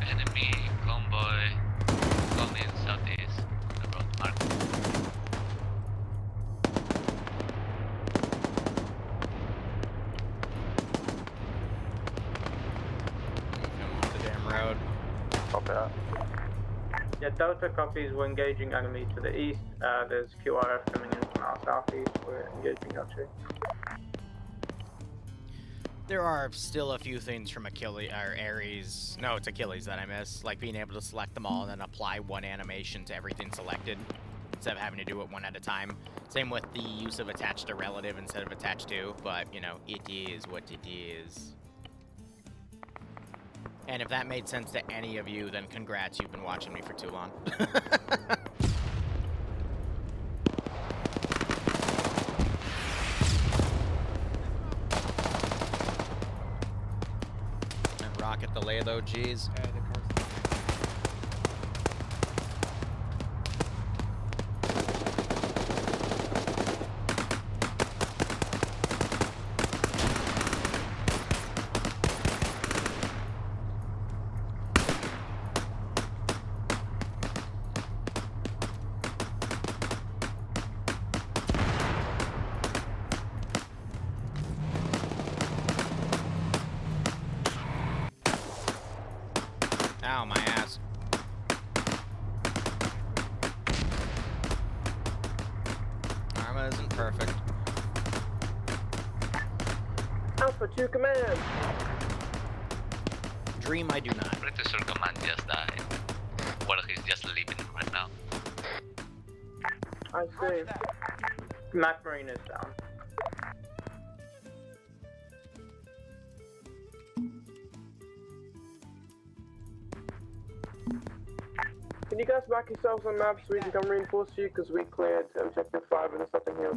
Speaker 9: Enemy convoy coming southeast on the road mark.
Speaker 1: Come off the damn road.
Speaker 5: Copy that.
Speaker 7: Yeah, Delta copies. We're engaging enemy to the east. There's QRF coming in from our southeast. We're engaging our tree.
Speaker 1: There are still a few things from Achilles, or Ares, no, it's Achilles that I miss, like being able to select them all and then apply one animation to everything selected, instead of having to do it one at a time. Same with the use of attached to relative instead of attached to, but, you know, it is what it is. And if that made sense to any of you, then congrats, you've been watching me for too long. And rocket the lay though, geez.
Speaker 8: The car's
Speaker 1: Ow, my ass. Arma isn't perfect.
Speaker 3: Alpha to command.
Speaker 1: Dream I do not.
Speaker 9: Pretty sure command just died. Well, he's just leaving right now.
Speaker 3: I
Speaker 6: Roger
Speaker 3: see.
Speaker 6: that.
Speaker 7: Mac Marine is down.
Speaker 3: Can you guys back yourselves on maps so we can come reinforce you? Because we cleared objective 5 and there's nothing here.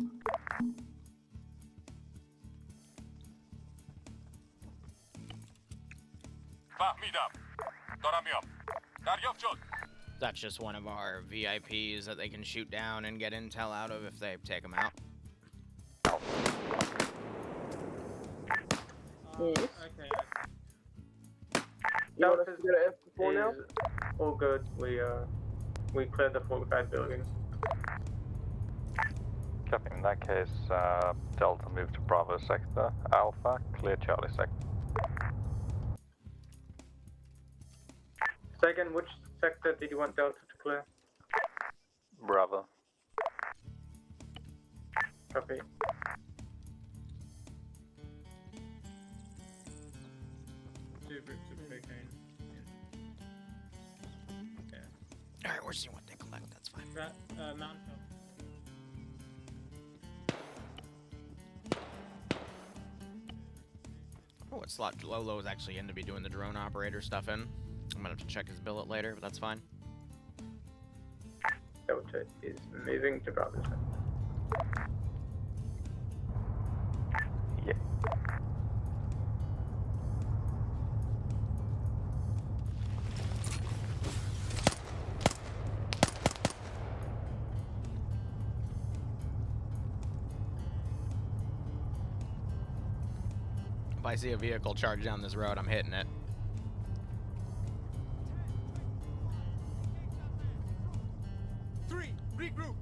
Speaker 1: That's just one of our VIPs that they can shoot down and get intel out of if they take them out.
Speaker 3: Yes.
Speaker 7: Okay.
Speaker 3: You want us to go to F4 now?
Speaker 7: All good. We cleared the fortified building.
Speaker 5: Copy. In that case, Delta move to Bravo sector. Alpha, clear Charlie sector.
Speaker 7: Second, which sector did you want Delta to clear?
Speaker 5: Bravo.
Speaker 7: Copy. Two groups of cocaine. Okay.
Speaker 1: Alright, we're seeing what they collect, that's fine.
Speaker 7: Mount Hill.
Speaker 1: Oh, what slot Lolo is actually in to be doing the drone operator stuff in. I'm gonna have to check his billet later, but that's fine.
Speaker 7: Delta is moving to Bravo sector.
Speaker 5: Yeah.
Speaker 1: If I see a vehicle charge down this road, I'm hitting it.
Speaker 6: Regroup.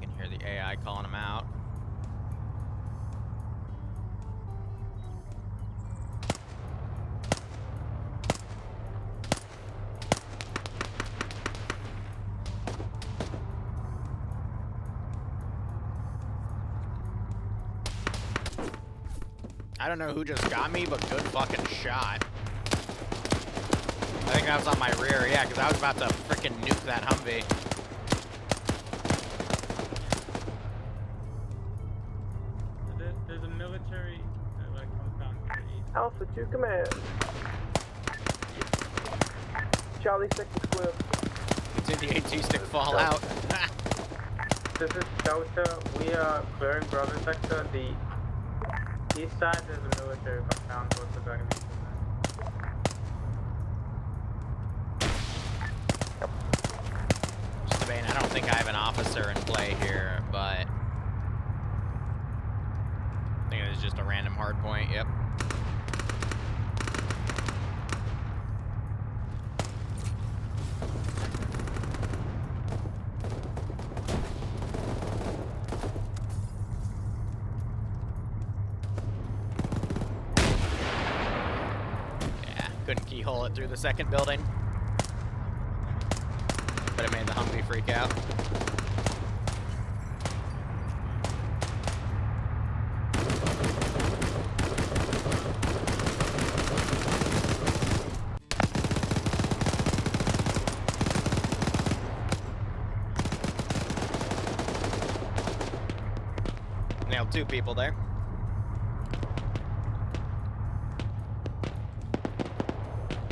Speaker 1: You can hear the AI calling him out. I don't know who just got me, but good fucking shot. I think that was on my rear, yeah, because I was about to freaking nuke that Humvee.
Speaker 7: There's a military compound to the east.
Speaker 3: Alpha to command. Charlie sector's clear.
Speaker 1: Did the AT stick fall out?
Speaker 7: This is Delta. We are clearing Bravo sector. The east side, there's a military compound also going to be
Speaker 1: Just debating, I don't think I have an officer in play here, but I think it was just a random hard point, yep. Couldn't keyhole it through the second building, but it made the Humvee freak out. Nailed 2 people there.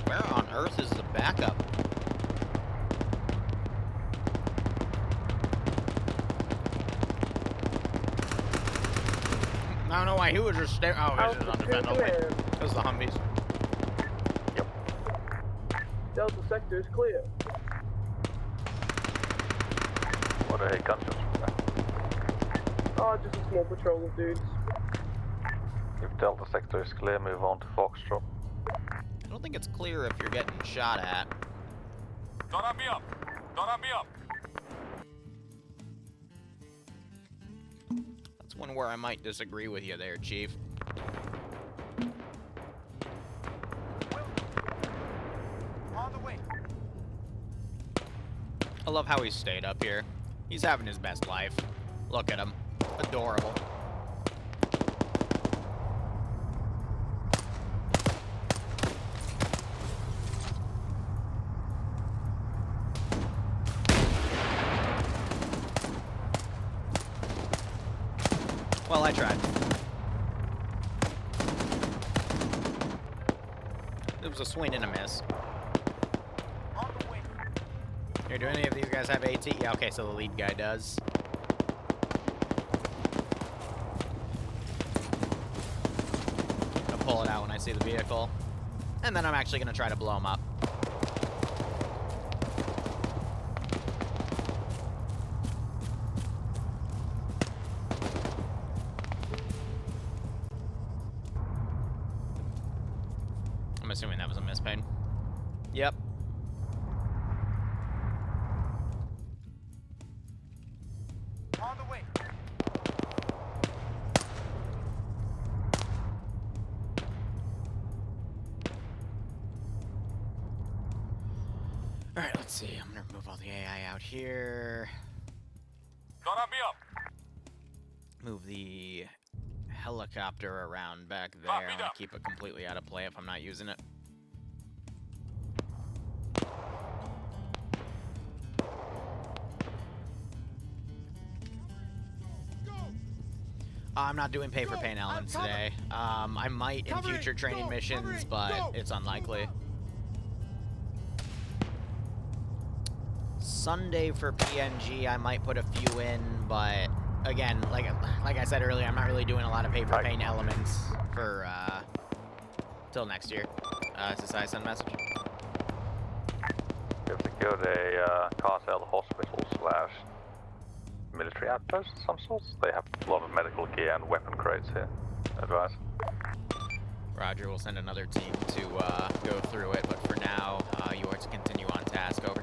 Speaker 1: Where on earth is the backup? I don't know why he was just staring. Oh, this is undefendable. It was the Humvees.
Speaker 5: Yep.
Speaker 3: Delta sector is clear.
Speaker 5: What are they gunshots from that?
Speaker 3: Oh, just a small patrol of dudes.
Speaker 5: If Delta sector is clear, move on to Foxtrot.
Speaker 1: I don't think it's clear if you're getting shot at.
Speaker 6: Don't have me up. Don't have me up.
Speaker 1: That's one where I might disagree with you there, Chief.
Speaker 6: On the way.
Speaker 1: I love how he stayed up here. He's having his best life. Look at him. Adorable. Well, I tried. It was a swing and a miss. Here, do any of these guys have AT? Yeah, okay, so the lead guy does. I'm gonna pull it out when I see the vehicle. And then I'm actually gonna try to blow him up. I'm assuming that was a misping. Yep.
Speaker 6: On the way.
Speaker 1: Alright, let's see. I'm gonna move all the AI out here.
Speaker 6: Gonna be up.
Speaker 1: Move the helicopter around back there.
Speaker 6: Copy
Speaker 1: I'm gonna
Speaker 6: that.
Speaker 1: keep it completely out of play if I'm not using it. I'm not doing pay-for-pain elements today. I might in future training missions, but it's unlikely. Sunday for PNG, I might put a few in, but again, like I said earlier, I'm not really doing a lot of pay-for-pain elements for till next year. Is this ISN message?
Speaker 5: We have secured a cartel hospital slash military outpost of some sorts. They have a lot of medical gear and weapon crates here. Advise.
Speaker 1: Roger, we'll send another team to go through it, but for now, you are to continue on task, over.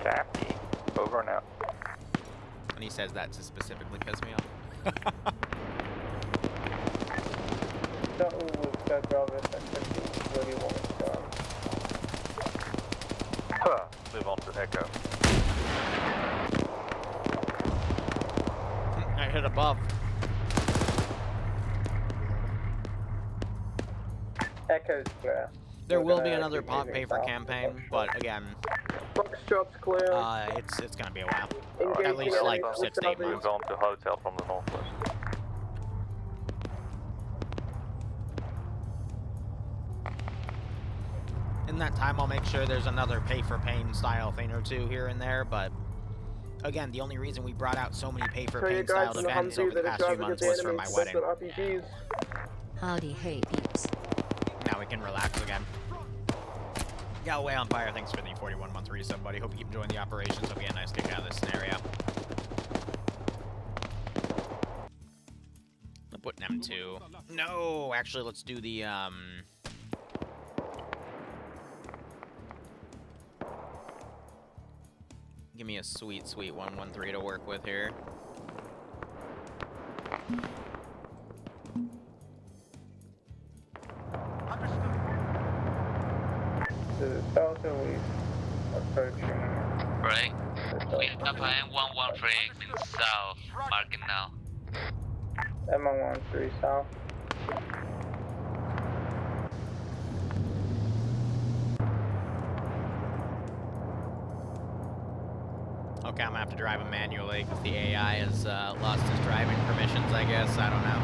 Speaker 5: Copy. Over and out.
Speaker 1: And he says that to specifically piss me off.
Speaker 7: That was that Bravo Sector really wanted to
Speaker 5: Move on to Echo.
Speaker 1: I hit above.
Speaker 7: Echo's clear.
Speaker 1: There
Speaker 7: We're
Speaker 1: will be
Speaker 7: gonna
Speaker 1: another
Speaker 7: keep
Speaker 1: POG
Speaker 7: moving
Speaker 1: pay for
Speaker 7: south.
Speaker 1: campaign, but again,
Speaker 3: Foxtrot's clear.
Speaker 1: it's gonna be a while.
Speaker 3: Engaging
Speaker 1: At least like
Speaker 3: enemies
Speaker 1: 6 to 8
Speaker 3: with
Speaker 1: months.
Speaker 5: Move on to hotel from the northwest.
Speaker 1: In that time, I'll make sure there's another pay-for-pain style thing or two here and there, but again, the only reason we brought out so many pay-for-pain styled events over the past few months was for my wedding.
Speaker 3: RPGs.
Speaker 10: Howdy, hey peeps.
Speaker 1: Now we can relax again. Galway on fire, thanks for the 41-month resub, buddy. Hope you keep enjoying the operations. Hope you get a nice kick out of this scenario. I'll put an M2. No, actually, let's do the, give me a sweet, sweet 113 to work with here.
Speaker 7: The Delta is approaching.
Speaker 9: Right. We have an M113 in south, marking now.
Speaker 7: M113 south.
Speaker 1: Okay, I'm gonna have to drive him manually because the AI has lost his driving permissions, I guess. I don't know.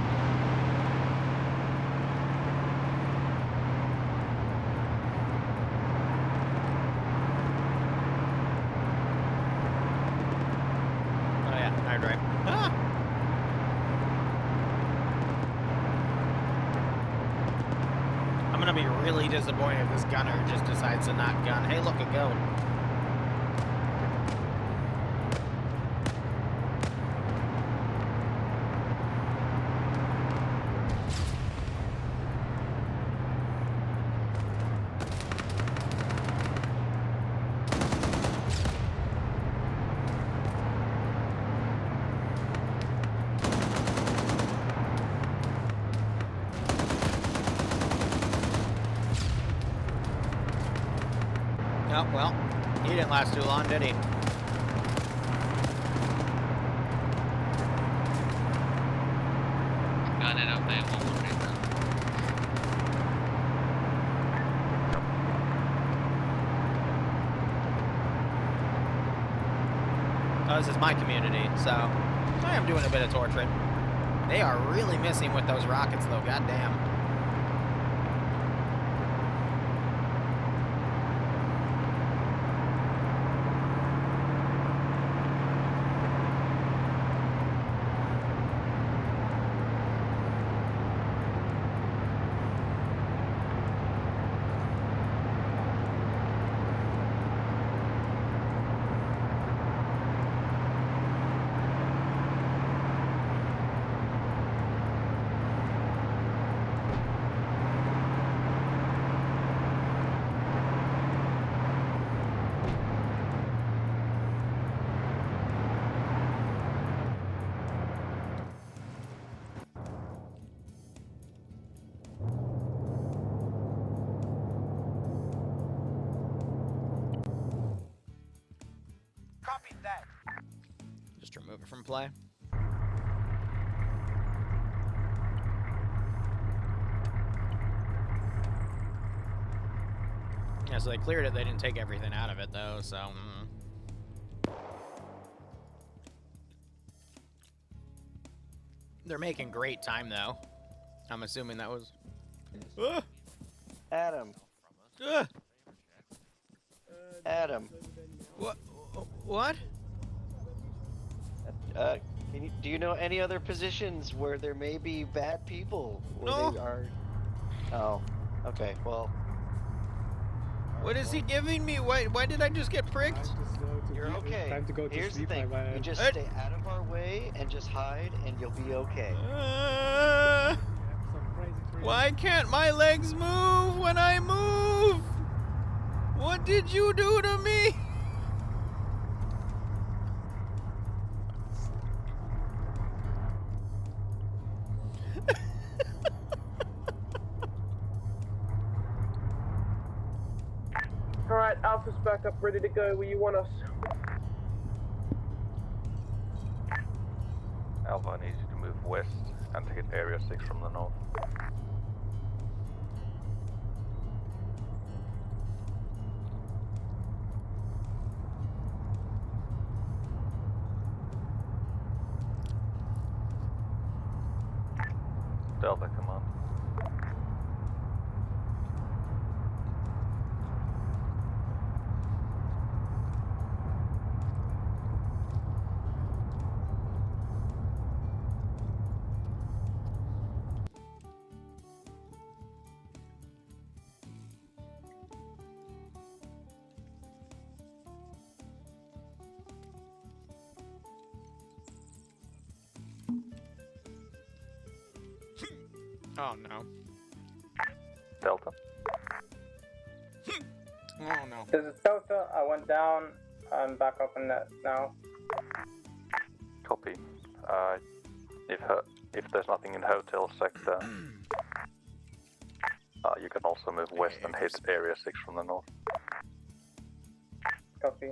Speaker 1: Oh yeah, I drive. Ah! I'm gonna be really disappointed if this gunner just decides to not gun. Hey, look, a goat. Oh, well, he didn't last too long, did he?
Speaker 9: stay 113 now.
Speaker 1: Oh, this is my community, so I am doing a bit of torturing. They are really missing with those rockets, though. Goddamn.
Speaker 6: Copy that.
Speaker 1: Just remove it from play. Yeah, so they cleared it. They didn't take everything out of it, though, so... They're making great time, though. I'm assuming that was...
Speaker 11: Adam. Adam.
Speaker 1: What? What?
Speaker 11: Do you know any other positions where there may be bad people? Where
Speaker 1: No.
Speaker 11: They are... Oh. Okay. Well.
Speaker 1: What is he giving me? Why did I just get pricked?
Speaker 11: You're okay.
Speaker 8: Time to go to
Speaker 11: Here's
Speaker 8: sleep,
Speaker 11: the thing.
Speaker 8: my man.
Speaker 11: You just stay out of our way and just hide, and you'll be okay.
Speaker 1: Why can't my legs move when I move? What did you do to me?
Speaker 3: Alright, Alpha's back up, ready to go. Where you want us?
Speaker 5: Alpha needs you to move west and hit Area 6 from the north. Delta command.
Speaker 1: Oh no.
Speaker 5: Delta.
Speaker 1: Oh no.
Speaker 7: This is Delta. I went down. I'm back up in that now.
Speaker 5: Copy. If there's nothing in hotel sector, you can also move west and hit Area 6 from the north.
Speaker 7: Copy.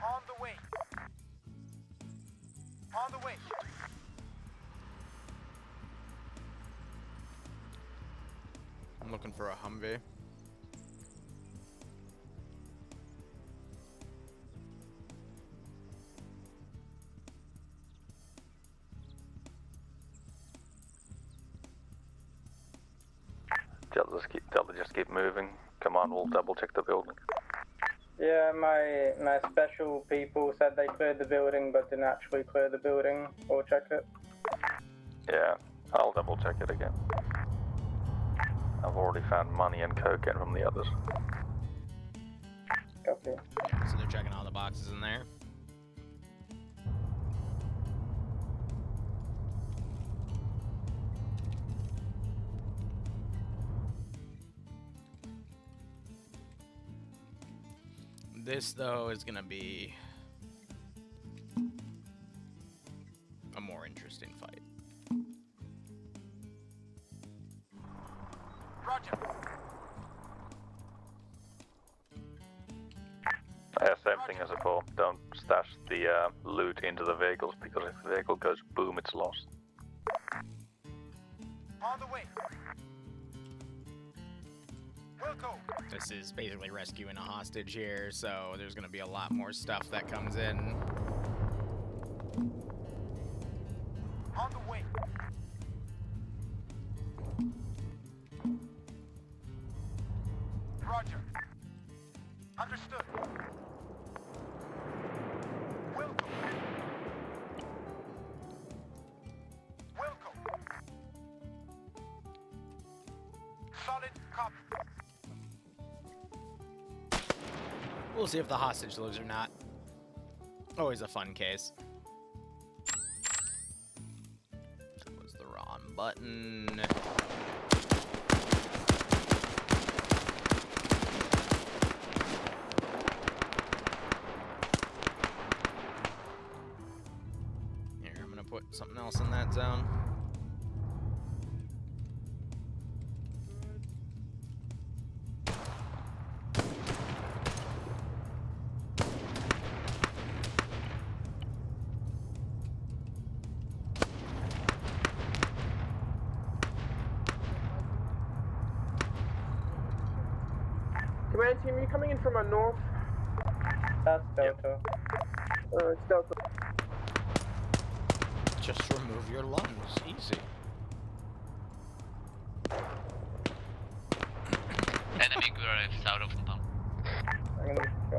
Speaker 6: On the way. On the way.
Speaker 1: I'm looking for a Humvee.
Speaker 5: Delta, just keep moving. Come on, we'll double check the building.
Speaker 7: Yeah, my special people said they cleared the building, but didn't actually clear the building or check it.
Speaker 5: Yeah, I'll double check it again. I've already found money and cocaine from the others.
Speaker 7: Copy.
Speaker 1: Yeah, so they're checking all the boxes in there. This, though, is gonna be a more interesting fight.
Speaker 6: Roger.
Speaker 5: thing as well. Don't stash the loot into the vehicles, because if the vehicle goes boom, it's lost.
Speaker 6: On the way. Wilco.
Speaker 1: This is basically rescuing a hostage here, so there's gonna be a lot more stuff that comes in.
Speaker 6: On the way. Roger. Understood. Wilco. Wilco. Solid copy.
Speaker 1: We'll see if the hostage lives or not. Always a fun case. That was the wrong button. Here, I'm gonna put something else in that zone.
Speaker 3: Command team, are you coming in from our north?
Speaker 7: That's Delta.
Speaker 3: It's Delta.
Speaker 1: Just remove your lungs. Easy.
Speaker 9: Enemy grave south of town.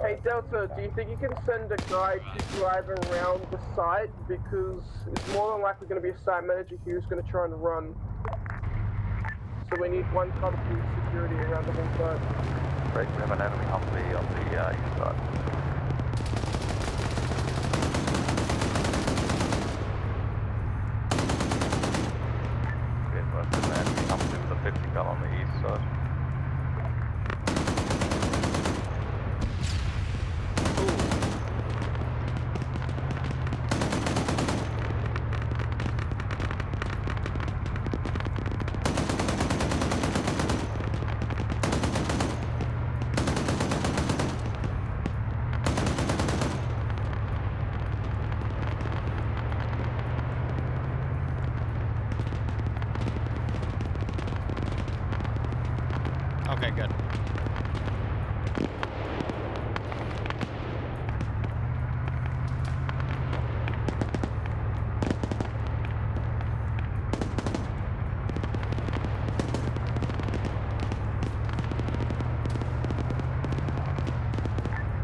Speaker 3: Hey Delta, do you think you can send a guy to drive around the site? Because it's more than likely going to be a site manager who's going to try and run. So we need one company security around the whole site.
Speaker 5: Right, we have an enemy Humvee on the east side. We have an enemy Humvee with a 50 cal on the east side.
Speaker 1: Okay, good.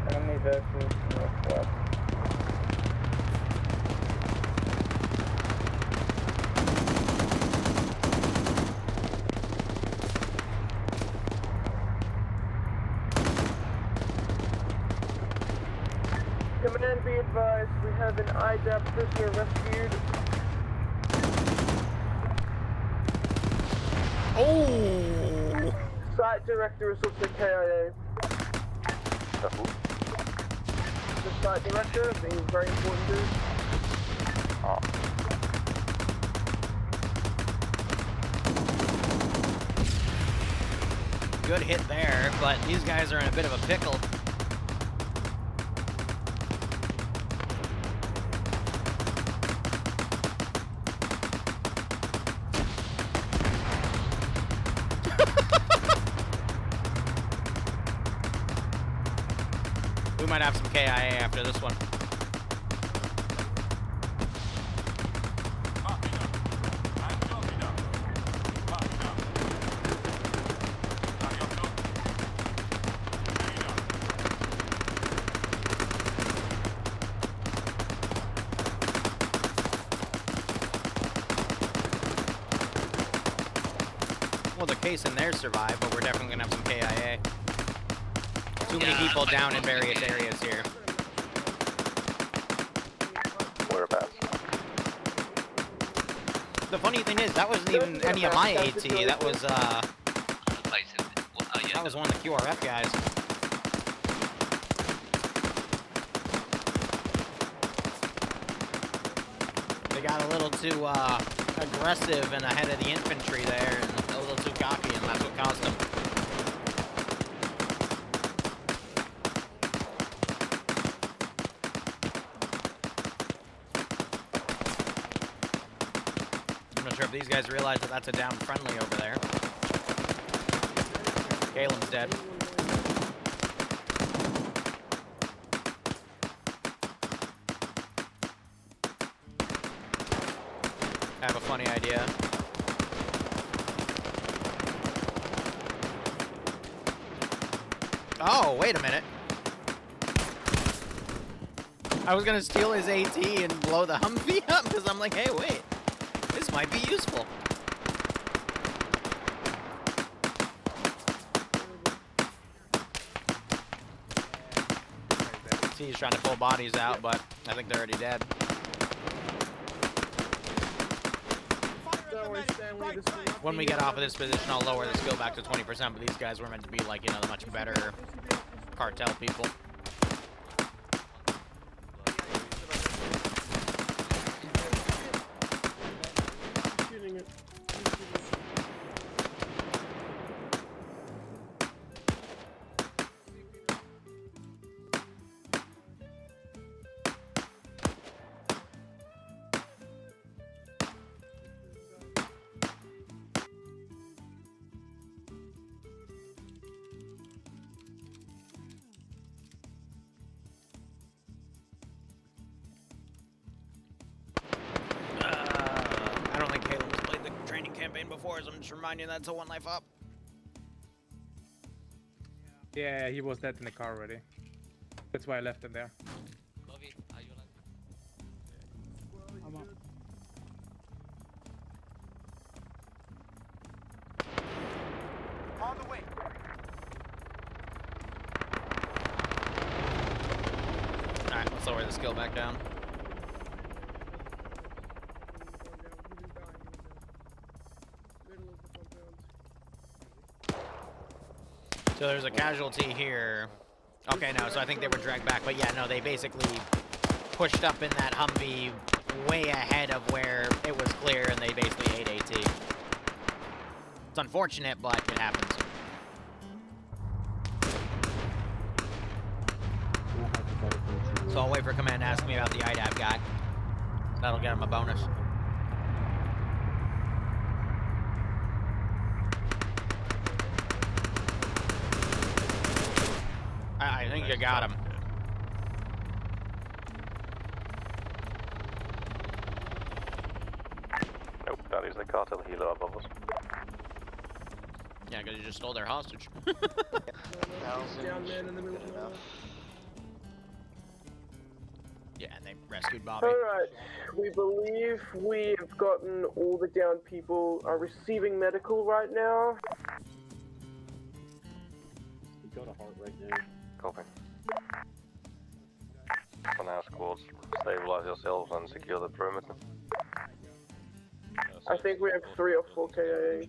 Speaker 7: Enemy vehicles northwest.
Speaker 3: Command, be advised, we have an IDAP prisoner rescued.
Speaker 1: Oh!
Speaker 3: Site director is also KIA. The site director, being very important dude.
Speaker 5: Oh.
Speaker 1: Good hit there, but these guys are in a bit of a pickle. We might have some KIA after this one. Well, the case in there survived, but we're definitely gonna have some KIA. Too many people down in various areas here.
Speaker 5: Whereabouts?
Speaker 1: The funny thing is, that wasn't even any of my AT. That was that was one of the QRF guys. They got a little too aggressive and ahead of the infantry there, and a little too cocky, and that's what caused them. these guys realize that that's a down friendly over there. Galen's dead. I have a funny idea. Oh, wait a minute. I was gonna steal his AT and blow the Humvee up because I'm like, hey, wait, this might be useful. See, he's trying to pull bodies out, but I think they're already dead. When we get off of this position, I'll lower the skill back to 20%, but these guys were meant to be like, you know, the much better cartel people. I don't think Calen's played the training campaign before, so I'm just reminding you that's a one life up.
Speaker 8: Yeah, he was dead in the car already. That's why I left him there.
Speaker 3: I'm up.
Speaker 6: On the way.
Speaker 1: Alright, let's lower the skill back down. So there's a casualty here. Okay, no, so I think they were dragged back, but yeah, no, they basically pushed up in that Humvee way ahead of where it was clear, and they basically ate AT. It's unfortunate, but it happens. So I'll wait for command to ask me about the IDAP guy. That'll get him a bonus. I think you got him.
Speaker 5: Nope, that is the cartel healer above us.
Speaker 1: Yeah, because you just stole their hostage.
Speaker 3: Down man in the middle of nowhere.
Speaker 1: Yeah, and they rescued Bobby.
Speaker 3: Alright, we believe we have gotten all the down people are receiving medical right now.
Speaker 12: We got a heart right now.
Speaker 5: Copy. For now, squads, stabilize yourselves and secure the perimeter.
Speaker 3: I think we have 3 or 4 KIA.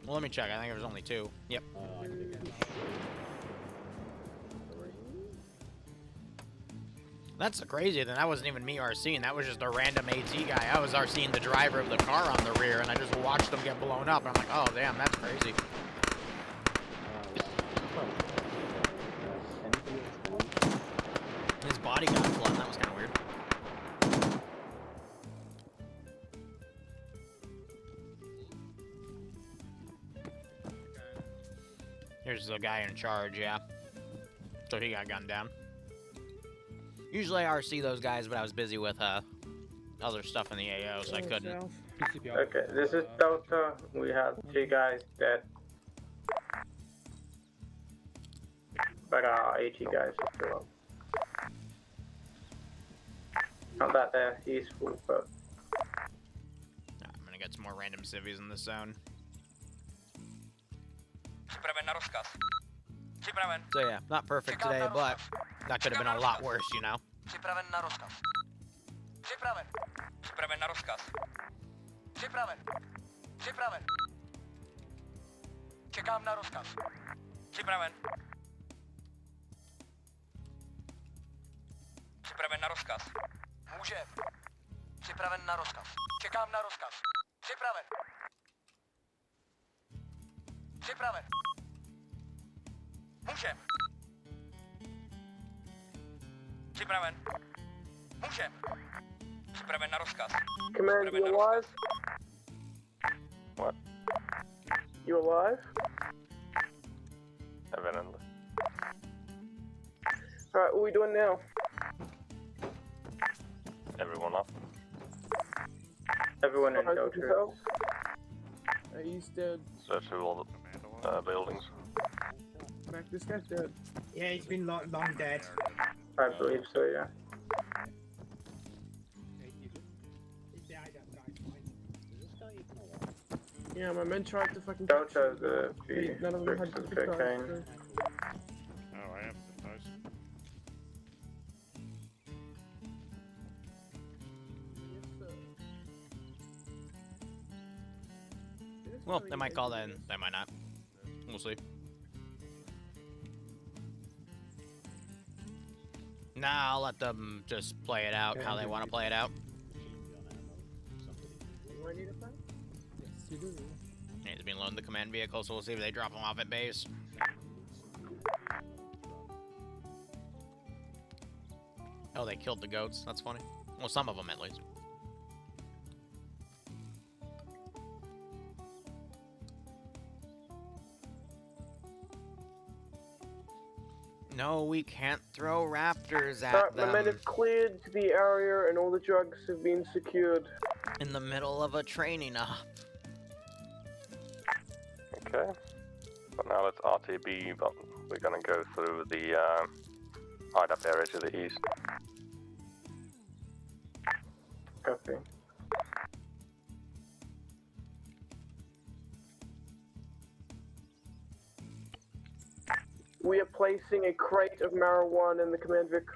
Speaker 1: Well, let me check. I think it was only 2. Yep. That's crazy. Then that wasn't even me RCing. That was just a random AT guy. I was RCing the driver of the car on the rear, and I just watched them get blown up. And I'm like, oh, damn, that's crazy. His body got blown. That was kind of weird. Here's the guy in charge, yeah. So he got gunned down. Usually I RC those guys, but I was busy with other stuff in the AO, so I couldn't.
Speaker 7: Okay, this is Delta. We have 2 guys dead. But our AT guys are still up. Not that they're useful, but...
Speaker 1: I'm gonna get some more random civvies in this zone. So yeah, not perfect today, but that could have been a lot worse, you know?
Speaker 6: Připraven na rozkaz. Připraven. Připraven na rozkaz. Připraven. Připraven. Čekám na rozkaz. Připraven. Připraven na rozkaz. Může. Připraven na rozkaz. Čekám na rozkaz. Připraven. Připraven. Můžem. Připraven. Můžem. Připraven na rozkaz.
Speaker 3: Command, you alive?
Speaker 5: What?
Speaker 3: You alive?
Speaker 5: Evidently.
Speaker 3: Alright, what are we doing now?
Speaker 5: Everyone up.
Speaker 7: Everyone in
Speaker 3: Alright,
Speaker 7: Delta.
Speaker 3: He's dead.
Speaker 5: Search through all the buildings.
Speaker 3: Mac, this guy's dead.
Speaker 13: Yeah, he's been long dead.
Speaker 7: I believe so, yeah.
Speaker 3: Yeah, my men tried to fucking
Speaker 7: Delta, the
Speaker 3: none of them had
Speaker 7: bricks of
Speaker 3: good guys,
Speaker 7: cocaine.
Speaker 4: Oh, I am supposed.
Speaker 1: Well, they might call that in. They might not. We'll see. Nah, I'll let them just play it out how they want to play it out.
Speaker 3: Do I need a fight? Yes, you do.
Speaker 1: He's been loaned the command vehicle, so we'll see if they drop him off at base. Oh, they killed the goats. That's funny. Well, some of them at least. No, we can't throw raptors at
Speaker 3: My men
Speaker 1: them
Speaker 3: have cleared the area and all the drugs have been secured.
Speaker 1: in the middle of a training op.
Speaker 5: Okay. But now let's RTB, but we're gonna go through the hideout area to the east.
Speaker 7: Copy.
Speaker 3: We are placing a crate of marijuana in the command vehicle.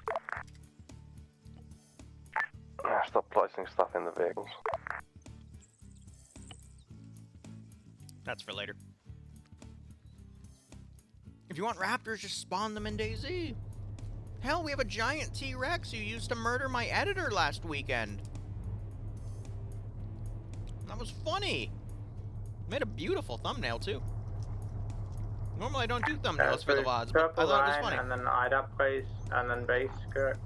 Speaker 5: Stop placing stuff in the vehicles.
Speaker 1: That's for later. If you want raptors, just spawn them in DayZ. Hell, we have a giant T-Rex you used to murder my editor last weekend. That was funny. Made a beautiful thumbnail, too. Normally I don't do thumbnails for the VODs, but I thought it was funny.
Speaker 7: And then IDAP base, and then base, correct?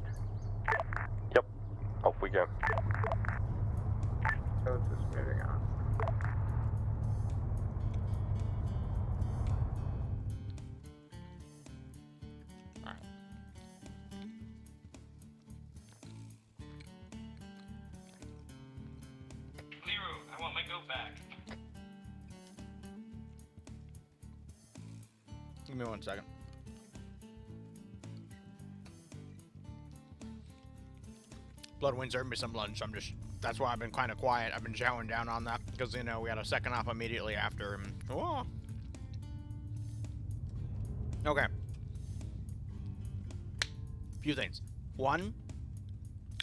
Speaker 5: Yep. Off we go.
Speaker 7: So it's just moving on.
Speaker 6: Liru, I want my goat back.
Speaker 1: Give me 1 second. Bloodwind's earned me some lunch. That's why I've been kind of quiet. I've been chowing down on that because, you know, we had a second off immediately after. And, oh. Okay. Few things. One,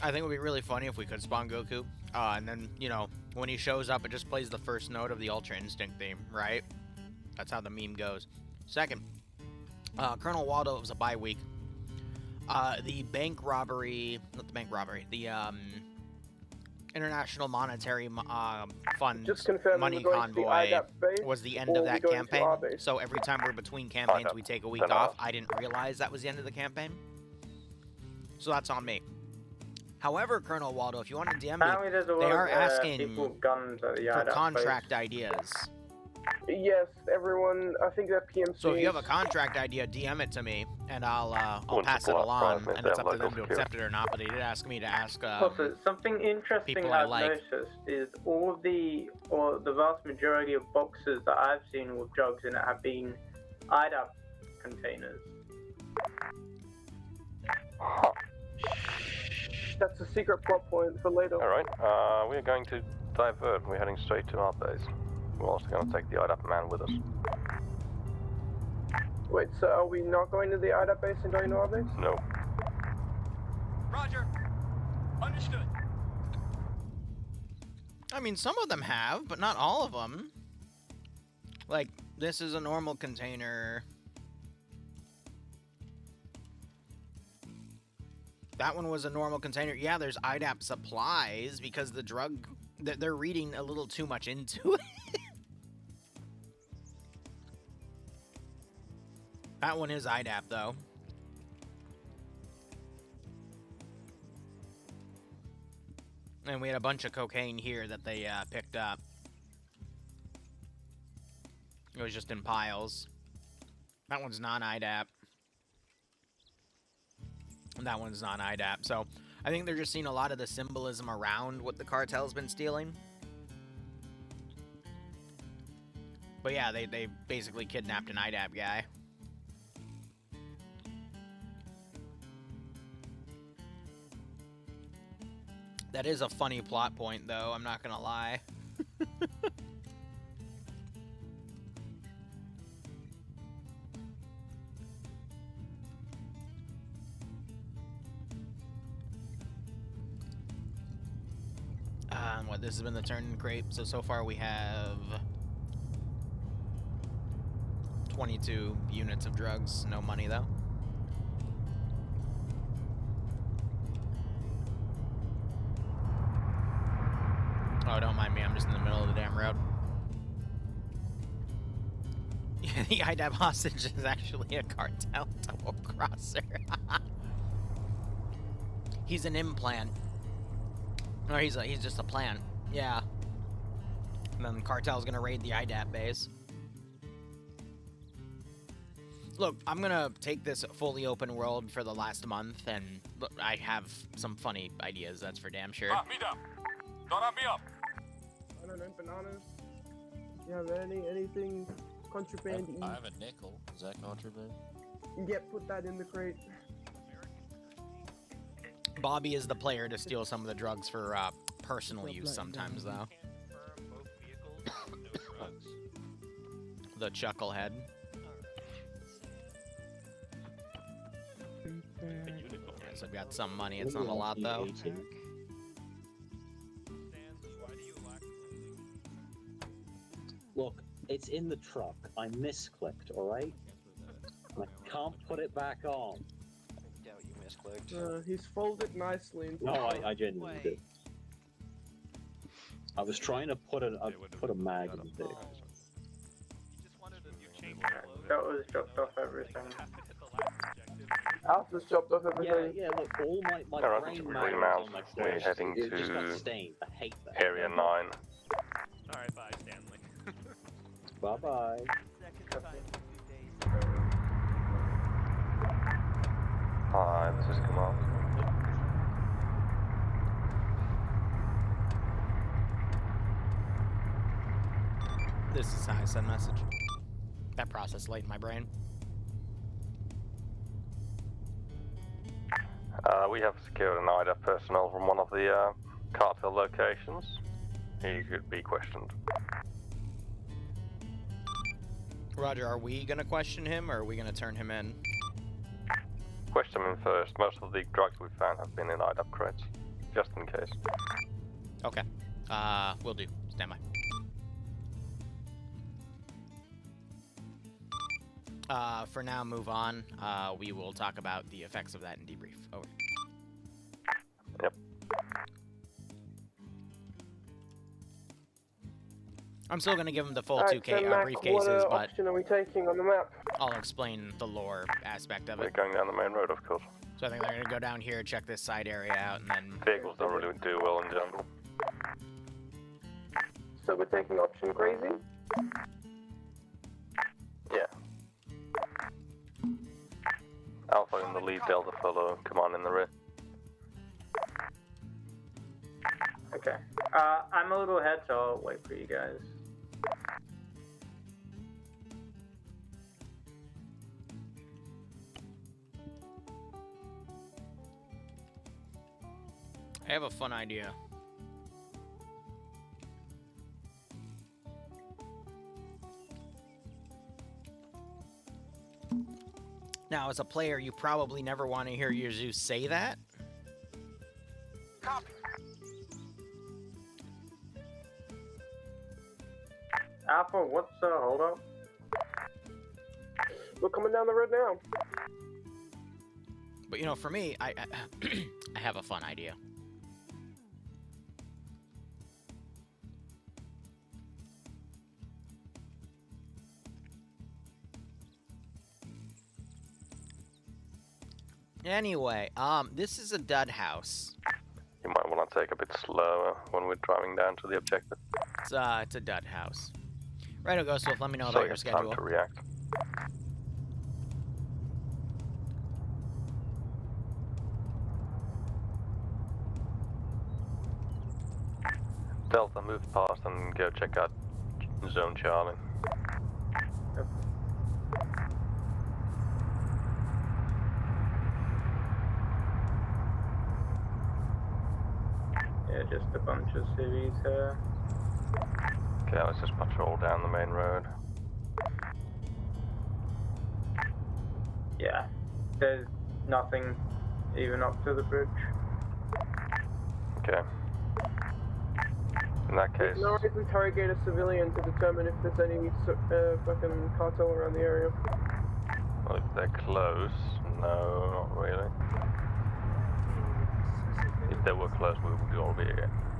Speaker 1: I think it would be really funny if we could spawn Goku. And then, you know, when he shows up, it just plays the first note of the Ultra Instinct theme, right? That's how the meme goes. Second, Colonel Waldo, it was a bye week. The bank robbery, not the bank robbery, the International Monetary Fund money convoy was the end of that campaign. So every time we're between campaigns, we take a week off. I didn't realize that was the end of the campaign. So that's on me. However, Colonel Waldo, if you want to DM me, they are asking for contract ideas.
Speaker 3: Yes, everyone, I think that PMC.
Speaker 1: So if you have a contract idea, DM it to me, and I'll pass it along, and it's up to them to accept it or not. But they did ask me to ask.
Speaker 7: Also, something interesting
Speaker 1: people
Speaker 7: I've
Speaker 1: I like.
Speaker 7: noticed is the vast majority of boxes that I've seen with drugs in it have been IDAP containers.
Speaker 3: That's a secret plot point for later.
Speaker 5: Alright, we're going to divert. We're heading straight to our base. We're also going to take the IDAP man with us.
Speaker 3: Wait, so are we not going to the IDAP base and going to our base?
Speaker 5: No.
Speaker 6: Roger. Understood.
Speaker 1: I mean, some of them have, but not all of them. Like, this is a normal container. That one was a normal container. Yeah, there's IDAP supplies because the drug... They're reading a little too much into it. That one is IDAP, though. And we had a bunch of cocaine here that they picked up. It was just in piles. That one's non-IDAP. And that one's non-IDAP. So I think they're just seeing a lot of the symbolism around what the cartel's been stealing. But yeah, they basically kidnapped an IDAP guy. That is a funny plot point, though, I'm not gonna lie. What, this has been the turn in crate, so far we have 22 units of drugs, no money, though. Oh, don't mind me, I'm just in the middle of the damn road. Yeah, the IDAB hostage is actually a cartel double crosser. He's an implant. Or he's just a plant. Yeah. And then the cartel's gonna raid the IDAP base. Look, I'm gonna take this fully open world for the last month, and look, I have some funny ideas, that's for damn sure.
Speaker 6: Meet up. Don't me up.
Speaker 3: I don't know, bananas. Do you have anything contraband?
Speaker 14: I have a nickel. Is that contraband?
Speaker 3: Yeah, put that in the crate.
Speaker 1: Bobby is the player to steal some of the drugs for personal use sometimes, though. The chucklehead. So I've got some money. It's not a lot, though.
Speaker 12: Look, it's in the truck. I misclicked, alright? I can't put it back on.
Speaker 11: Doubt you misclicked.
Speaker 3: He's folded nicely into
Speaker 12: No, I genuinely did. I was trying to put a mag in the thing.
Speaker 7: That was dropped off everything.
Speaker 3: Alpha's chopped off everything.
Speaker 12: Yeah, look, all my
Speaker 5: Alright,
Speaker 12: brain
Speaker 5: we're
Speaker 12: matter
Speaker 5: now
Speaker 12: on my
Speaker 5: we're
Speaker 12: flash.
Speaker 5: heading
Speaker 12: It just got
Speaker 5: to
Speaker 12: stained. I hate that.
Speaker 5: Area 9.
Speaker 4: Alright, bye, Stanley.
Speaker 12: Bye-bye.
Speaker 5: Hi, this is Kamal.
Speaker 1: This is how I send message. That process late in my brain.
Speaker 5: We have secured an IDA personnel from one of the cartel locations. He could be questioned.
Speaker 1: Roger, are we gonna question him, or are we gonna turn him in?
Speaker 5: Question him first. Most of the drugs we found have been in IDA crates, just in case.
Speaker 1: Okay. Will do. Stand by. For now, move on. We will talk about the effects of that in debrief. Over.
Speaker 5: Yep.
Speaker 1: I'm still gonna give him the full
Speaker 3: Alright,
Speaker 1: 2K
Speaker 3: so Mac,
Speaker 1: briefcases,
Speaker 3: what
Speaker 1: but
Speaker 3: option are we taking on the map?
Speaker 1: I'll explain the lore aspect of
Speaker 5: We're
Speaker 1: it.
Speaker 5: going down the main road, of course.
Speaker 1: So I think they're gonna go down here, check this side area out, and then...
Speaker 5: Vehicles don't really do well in general.
Speaker 3: So we're taking option crazy?
Speaker 5: Yeah. Alpha in the lead, Delta follow, command in the rear.
Speaker 7: Okay. I'm a little ahead, so I'll wait for you guys.
Speaker 1: I have a fun idea. Now, as a player, you probably never want to hear your Zeus say that.
Speaker 6: Copy.
Speaker 7: Alpha, what's the hold up?
Speaker 3: We're coming down the road now.
Speaker 1: But, you know, for me, I I have a fun idea. Anyway, this is a dud house.
Speaker 5: You You might want to take a bit slower when we're driving down to the objective.
Speaker 1: It's a dud house. Right, Ghost Wolf, let me know
Speaker 5: So
Speaker 1: about
Speaker 5: you
Speaker 1: your
Speaker 5: have time
Speaker 1: schedule.
Speaker 5: to react. Delta, move past and go check out Zone Charlie.
Speaker 7: Yeah, just a bunch of cities here.
Speaker 5: Okay, let's just patrol down the main road.
Speaker 7: Yeah, there's nothing even up to the bridge.
Speaker 5: Okay. In that case,
Speaker 3: No reason to interrogate a civilian to determine if there's any fucking cartel around the area.
Speaker 5: well, if they're close, no, not really. If they were close, we would all be.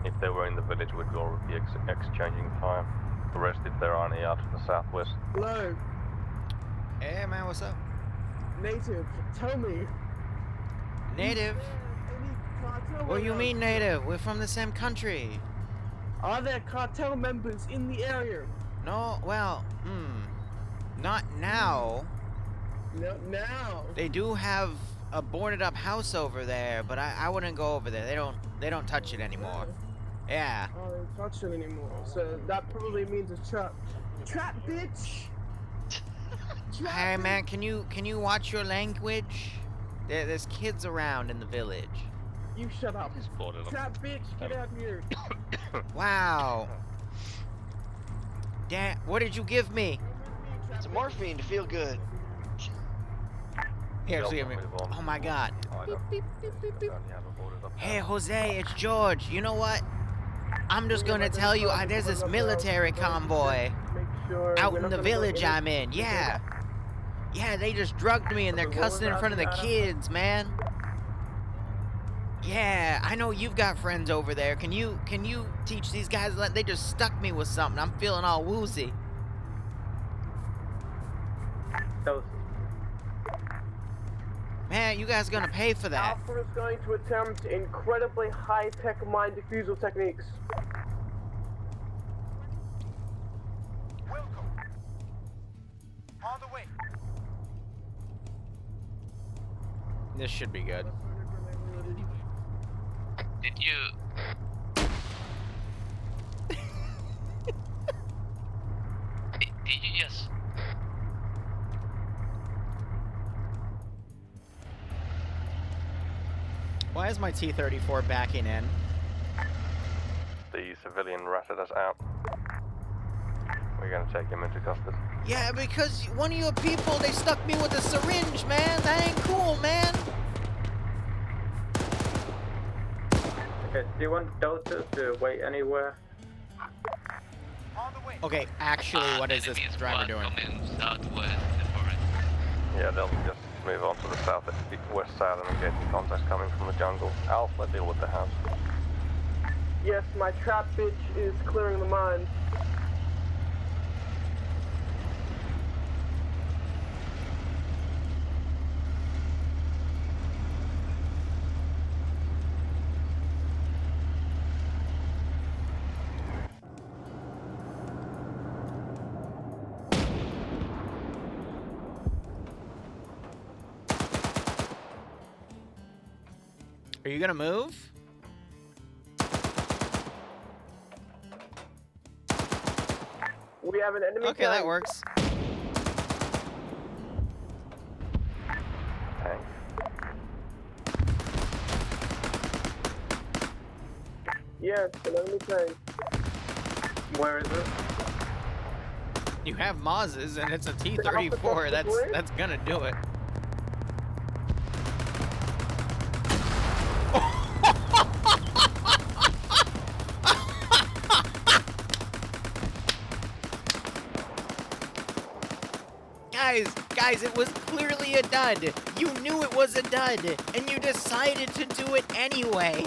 Speaker 5: If they were in the village, we'd all be exchanging fire. The rest, if there are any out to the southwest.
Speaker 3: Hello,
Speaker 1: Hey, man, what's up?
Speaker 3: native, tell me.
Speaker 1: Native?
Speaker 3: Any cartel
Speaker 1: What do you
Speaker 3: around
Speaker 1: mean,
Speaker 3: here?
Speaker 1: native? We're from the same country.
Speaker 3: Are there cartel members in the area?
Speaker 1: No, well, not now.
Speaker 3: No, now.
Speaker 1: They do have a boarded up house over there, but I wouldn't go over there. They don't touch it anymore. Yeah.
Speaker 3: Oh, they don't touch it anymore. So that probably means a trap. Trap, bitch!
Speaker 1: Hey, man, can you watch your language? There's kids around in the village.
Speaker 3: You shut up. Trap, bitch, get out here.
Speaker 1: Wow. Damn, what did you give me?
Speaker 11: It's morphine to feel good.
Speaker 1: Here, actually, oh my god. Hey, Jose, it's George. You know what? I'm just gonna tell you, there's this military convoy out in the village I'm in. Yeah. Yeah, they just drugged me and they're cussing in front of the kids, man. Yeah, I know you've got friends over there. Can you teach these guys? They just stuck me with something. I'm feeling all woozy. Man, you guys gonna pay for that.
Speaker 3: Alpha is going to attempt incredibly high-tech mine defusal techniques.
Speaker 6: Welcome. On the way.
Speaker 1: This should be good.
Speaker 9: Did you... did you just...
Speaker 1: Why is my T-34 backing in?
Speaker 5: The civilian ratted us out. We're gonna take him into custody.
Speaker 1: Yeah, because one of your people, they stuck me with a syringe, man. That ain't cool, man.
Speaker 7: Okay, do you want Delta to wait anywhere?
Speaker 1: Okay, actually, what is this driver doing?
Speaker 5: Yeah, they'll just move on to the south, west side and engage in contacts coming from the jungle. Alpha, deal with the house.
Speaker 3: Yes, my trap bitch is clearing the mine.
Speaker 1: Are you gonna move?
Speaker 3: We have an enemy.
Speaker 1: Okay, that works.
Speaker 5: Tank.
Speaker 3: Yes, an enemy tank.
Speaker 7: Where is it?
Speaker 1: You have Mazes, and it's a T-34. That's gonna do it. Guys, it was clearly a dud. You knew it was a dud, and you decided to do it anyway.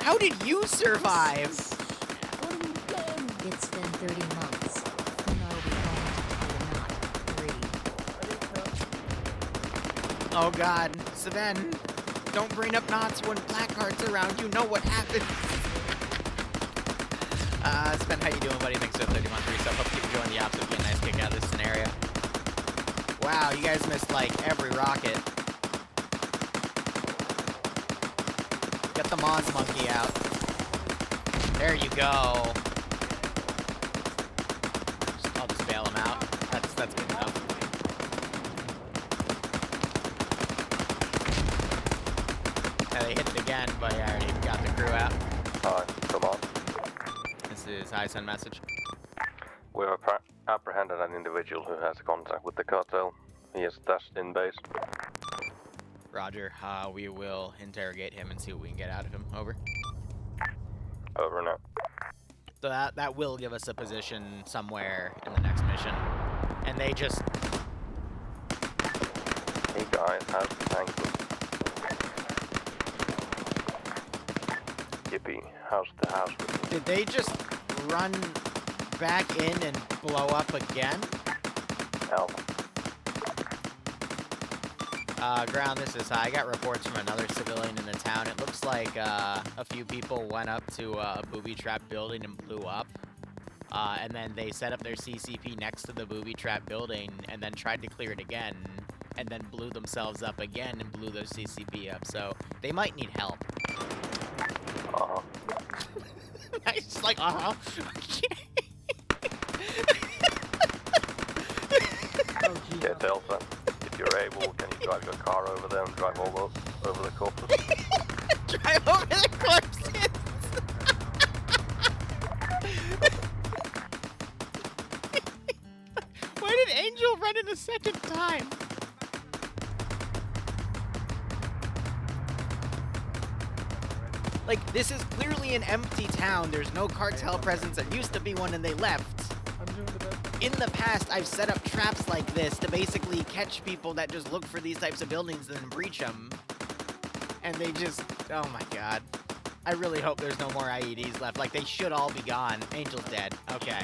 Speaker 1: How did you survive?
Speaker 10: It's been 30 months. When are we going to tie the knot? 3.
Speaker 1: Oh God, Savan. Don't bring up knots when black cards are around. You know what happens. Sven, how you doing, buddy? Thanks for 30 months resub. Hope you enjoying the ops. It'll be a nice kick out of this scenario. Wow, you guys missed like every rocket. Get the Mons monkey out. There you go. I'll just bail him out. That's good enough. Yeah, they hit it again, but I already got the crew out.
Speaker 5: Hi, come on.
Speaker 1: This is Hyson message.
Speaker 5: We have apprehended an individual who has contact with the cartel. He is stashed in base.
Speaker 1: Roger. We will interrogate him and see what we can get out of him. Over.
Speaker 5: Over and out.
Speaker 1: So that will give us a position somewhere in the next mission. And they just...
Speaker 5: Hey guys, how's the tank looking? Yippee, how's the house looking?
Speaker 1: Did they just run back in and blow up again?
Speaker 5: Alpha.
Speaker 1: Ground, this is I got reports from another civilian in the town. It looks like a few people went up to a booby trap building and blew up. And then they set up their CCP next to the booby trap building and then tried to clear it again. And then blew themselves up again and blew their CCP up. So they might need help.
Speaker 5: Uh-huh.
Speaker 1: I just like, uh-huh.
Speaker 5: Yeah, Delta, if you're able, can you drive your car over there and drive over the corpses?
Speaker 1: Drive over the corpses! Why did Angel run in a second time? Like, this is clearly an empty town. There's no cartel presence. There used to be one and they left. In the past, I've set up traps like this to basically catch people that just look for these types of buildings and then breach them. And they just, oh my god. I really hope there's no more IEDs left. Like, they should all be gone. Angel's dead. Okay.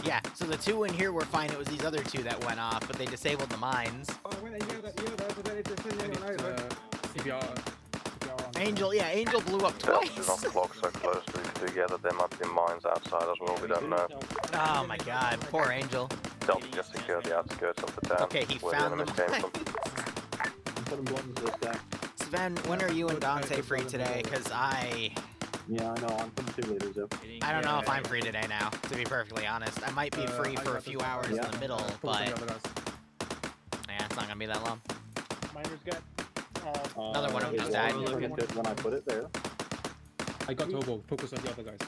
Speaker 1: Yeah, so the two in here were fine. It was these other two that went off, but they disabled the mines. Angel, yeah, Angel blew up twice.
Speaker 5: Delta's not clocked so close together. There might be mines outside as well. We don't know.
Speaker 1: Oh my god, poor Angel.
Speaker 5: Delta just secured the outskirts of the town.
Speaker 1: Okay, he
Speaker 5: where
Speaker 1: found
Speaker 5: the
Speaker 1: them.
Speaker 5: enemies came from.
Speaker 1: Sven, when are you and Dante free today? Because
Speaker 12: Yeah, I know, I'm from 2 liters though.
Speaker 1: I don't know if I'm free today now, to be perfectly honest. I might be free for a few hours in the middle, but yeah, it's not gonna be that long.
Speaker 8: Miner's got
Speaker 1: Another one of them just died.
Speaker 12: When I put it there.
Speaker 8: I got Tobo. Focus on the other guys.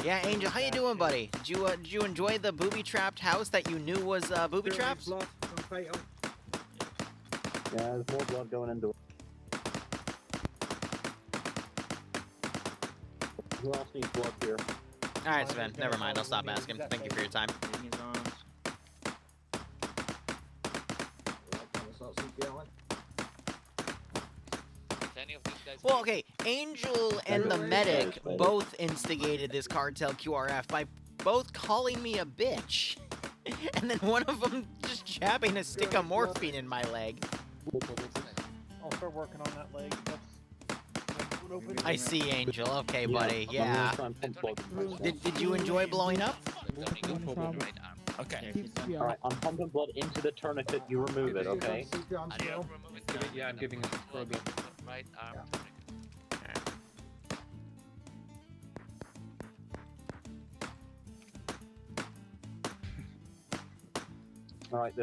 Speaker 1: Yeah, Angel, how you doing, buddy? Did you enjoy the booby-trapped house that you knew was booby-trapped?
Speaker 12: Yeah, there's more blood going into it. Who else needs blood here?
Speaker 1: Alright, Sven, never mind. I'll stop asking. Thank you for your time. Well, okay, Angel and the medic both instigated this cartel QRF by both calling me a bitch. And then one of them just jabbing a stick of morphine in my leg.
Speaker 8: I'll start working on that leg.
Speaker 1: I see, Angel. Okay, buddy. Yeah. Did you enjoy blowing up?
Speaker 12: Okay. Alright, I'm pumping blood into the tourniquet. You remove it, okay?
Speaker 8: Yeah, I'm giving it for a bit.
Speaker 9: Right arm.
Speaker 12: Alright,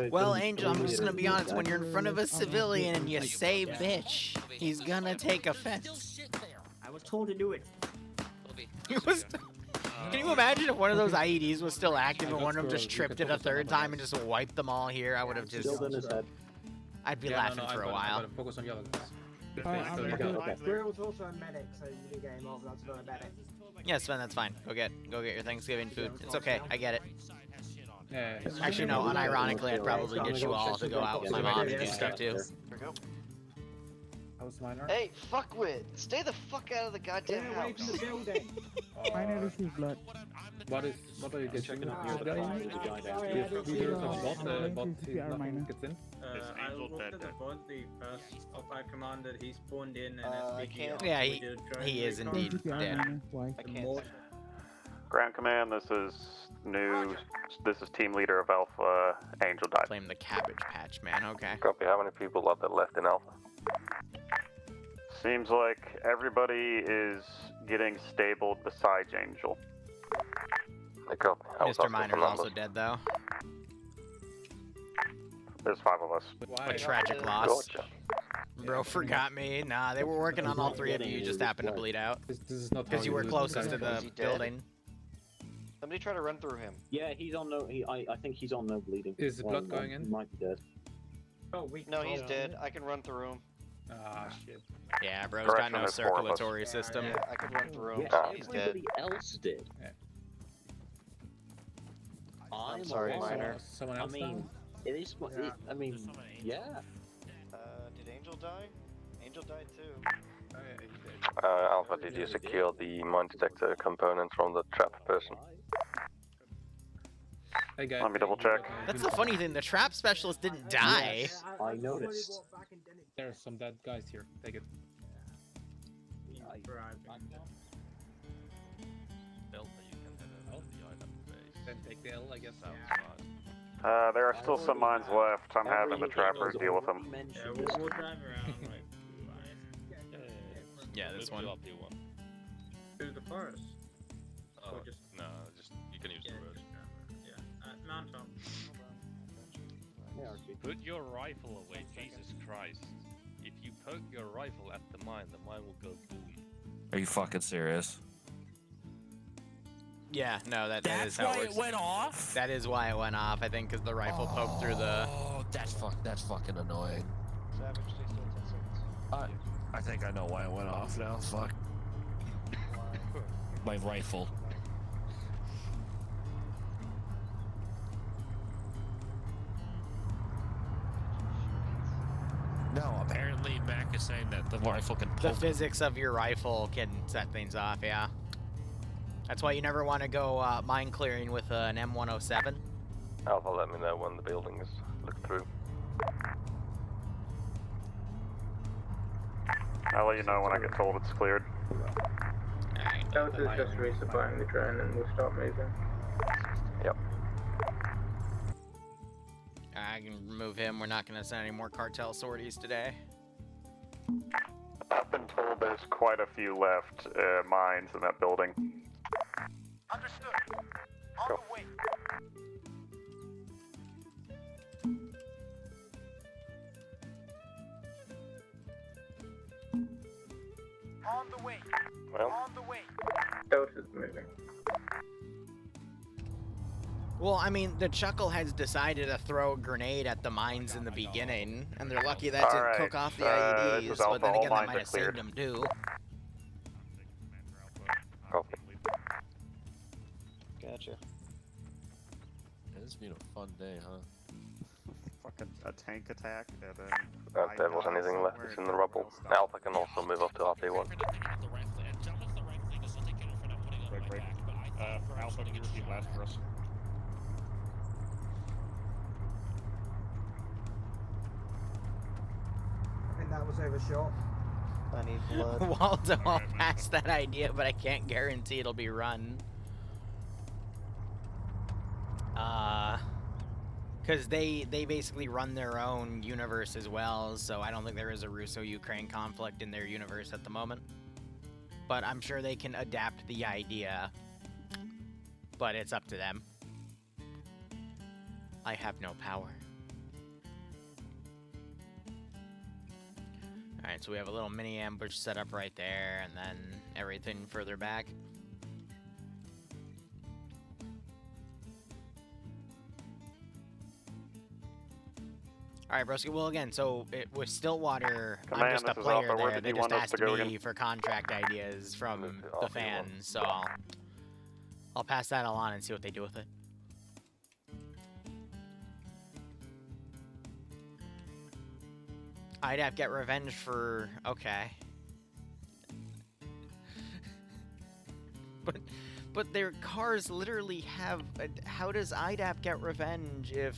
Speaker 1: well, Angel, I'm just gonna be honest. When you're in front of a civilian and you say bitch, he's gonna take offense.
Speaker 13: I was told to do it.
Speaker 1: Can you imagine if one of those IEDs was still active and one of them just tripped it a third time and just wiped them all here? I would have just... I'd be laughing for a while.
Speaker 8: Focus on the other guys.
Speaker 13: There was also a medic, so you did get him off. That's not a medic.
Speaker 1: Yeah, Sven, that's fine. Go get your Thanksgiving food. It's okay. I get it.
Speaker 8: Yeah.
Speaker 1: Actually, no. Unironically, I'd probably get you all to go out with my mom and do stuff too.
Speaker 11: Hey, fuckwit! Stay the fuck out of the goddamn house.
Speaker 13: Miner received blood.
Speaker 8: What are you getting?
Speaker 12: checking out
Speaker 8: This
Speaker 12: the
Speaker 8: guy?
Speaker 12: guy down
Speaker 8: The
Speaker 12: here.
Speaker 8: leader of what nothing gets in?
Speaker 7: I looked at the VOD, the first firefight commander, he spawned in an
Speaker 11: I
Speaker 7: SPG.
Speaker 11: can't-
Speaker 1: Yeah,
Speaker 7: after we did a drone
Speaker 1: he is
Speaker 7: recon.
Speaker 1: indeed dead.
Speaker 11: I can't.
Speaker 5: Ground command, this is new. This is team leader of Alpha. Angel died.
Speaker 1: Blame the Cabbage Patch, man. Okay.
Speaker 5: Copy. How many people are there left in Alpha? Seems like everybody is getting stabled besides Angel. Copy.
Speaker 1: Mr. Miner's also dead, though.
Speaker 5: There's 5 of us.
Speaker 1: A tragic loss. Bro forgot me. Nah, they were working on all 3 of you. You just happened to bleed out.
Speaker 8: This is not
Speaker 1: Because you were closest to the building.
Speaker 11: Somebody try to run through him.
Speaker 12: Yeah, he's on no. I think he's on no bleeding.
Speaker 8: Is the blood going in?
Speaker 12: He might be dead.
Speaker 11: No, he's dead. I can run through him.
Speaker 8: Ah, shit.
Speaker 1: Yeah, bro's got no circulatory system.
Speaker 11: Yeah, I can run through him.
Speaker 12: Yeah,
Speaker 11: He's dead.
Speaker 12: everybody else did.
Speaker 8: Yeah.
Speaker 11: I'm sorry,
Speaker 12: alive.
Speaker 11: Miner.
Speaker 8: Someone
Speaker 12: I
Speaker 8: else
Speaker 12: mean, it is. I mean, yeah.
Speaker 11: Did Angel die? Angel died too.
Speaker 8: Oh, yeah, he's dead.
Speaker 5: Alpha, did you secure the mine detector component from the trap person?
Speaker 8: Hey guys,
Speaker 5: Let me double check.
Speaker 1: That's the funny thing. The trap specialist didn't die.
Speaker 12: I noticed.
Speaker 8: There's some dead guys here. Take it. Then take the L, I guess.
Speaker 5: There are still some mines left. I'm having the trappers deal with them.
Speaker 7: Yeah, we'll drive around like
Speaker 1: Yeah, this one.
Speaker 7: through the forest.
Speaker 4: Oh,
Speaker 7: Or just
Speaker 4: no, just you can use the road.
Speaker 7: yeah, mount up.
Speaker 4: Put your rifle away, Jesus Christ. If you poke your rifle at the mine will go boom.
Speaker 14: Are you fucking serious?
Speaker 1: Yeah, no, that is how it works.
Speaker 14: It went off?
Speaker 1: That is why it went off, I think, because the rifle poked through the...
Speaker 14: Oh, that's fucking annoying.
Speaker 11: Savage, stay still 10 seconds.
Speaker 14: I think I know why it went off now. Fuck. My rifle. No, apparently Mac is saying that the rifle can
Speaker 1: The
Speaker 14: poke.
Speaker 1: physics of your rifle can set things off, yeah. That's why you never want to go mine clearing with an M107.
Speaker 5: Alpha, let me know when the building is looked through. I'll let you know when I get told it's cleared.
Speaker 7: Delta's just resupplying the drone and we'll start moving.
Speaker 5: Yep.
Speaker 1: I can remove him. We're not going to send any more cartel sorties today.
Speaker 5: I've been told there's quite a few left mines in that building.
Speaker 6: Understood. On the way. On the way.
Speaker 5: Well,
Speaker 6: On the way.
Speaker 7: Delta's moving.
Speaker 1: Well, I mean, the Chuckleheads decided to throw a grenade at the mines in the beginning, and they're lucky that didn't
Speaker 5: Alright,
Speaker 1: cook off the
Speaker 5: this
Speaker 1: IEDs,
Speaker 5: is
Speaker 1: but
Speaker 5: Alpha.
Speaker 1: then
Speaker 5: All
Speaker 1: again, that
Speaker 5: mines
Speaker 1: might
Speaker 5: are
Speaker 1: have saved
Speaker 5: cleared.
Speaker 1: them too.
Speaker 5: Copy.
Speaker 11: Gotcha.
Speaker 14: This has been a fun day, huh?
Speaker 15: Fucking a tank attack and then...
Speaker 5: If there was anything left, it's in the rubble. Alpha can also move up to RP1.
Speaker 15: Great. Alpha, can you repeat last for us?
Speaker 13: I think that was overshot.
Speaker 11: I need blood.
Speaker 1: Waldo, I'll pass that idea, but I can't guarantee it'll be run. Because they basically run their own universe as well, so I don't think there is a Russo-Ukraine conflict in their universe at the moment. But I'm sure they can adapt the idea, but it's up to them. I have no power. Alright, so we have a little mini ambush set up right there, and then everything further back. Alright, broski, well again, so with Stillwater, I'm
Speaker 5: Command,
Speaker 1: just a
Speaker 5: this is
Speaker 1: player
Speaker 5: Alpha. Where
Speaker 1: there.
Speaker 5: did
Speaker 1: They
Speaker 5: you
Speaker 1: just
Speaker 5: want us
Speaker 1: asked
Speaker 5: to go
Speaker 1: me
Speaker 5: again?
Speaker 1: for contract ideas from
Speaker 5: Move to
Speaker 1: the
Speaker 5: RP1.
Speaker 1: fans, so I'll pass that along and see what they do with it. I'd have to get revenge for... okay. But their cars literally have... how does IDAP get revenge if...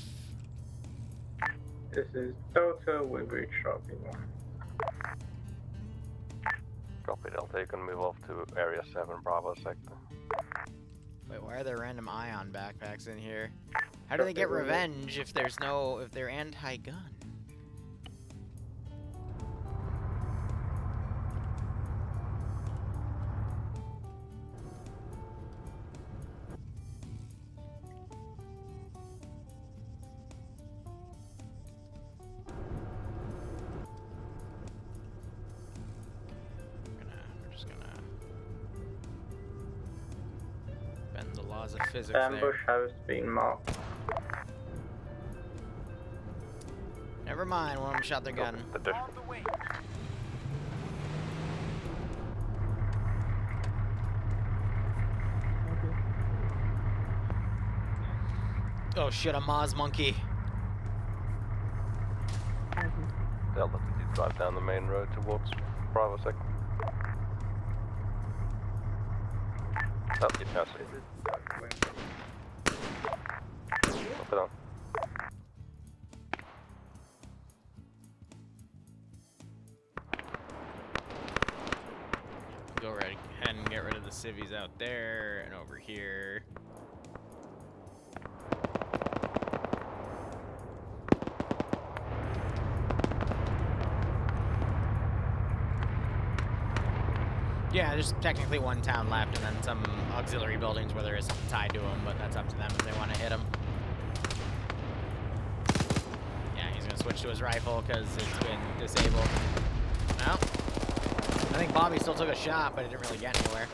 Speaker 7: This is Delta, we reach Sharpie 1.
Speaker 5: Copy Delta, you can move off to Area 7 Bravo sector.
Speaker 1: Wait, why are there random ion backpacks in here? How do they get revenge if there's no... if they're anti-gun? We're just gonna bend the laws of physics
Speaker 7: Ambush has been marked.
Speaker 1: Never mind, one of them shot their gun. Oh shit, a Moz monkey.
Speaker 5: Delta, did you drive down the main road towards Bravo sector? Oh, you can't see it. Pop it on.
Speaker 1: Go right ahead and get rid of the civvies out there and over here. Yeah, there's technically one town left and then some auxiliary buildings where there is something tied to them, but that's up to them if they want to hit them. Yeah, he's going to switch to his rifle because it's been disabled. No. I think Bobby still took a shot, but it didn't really get anywhere.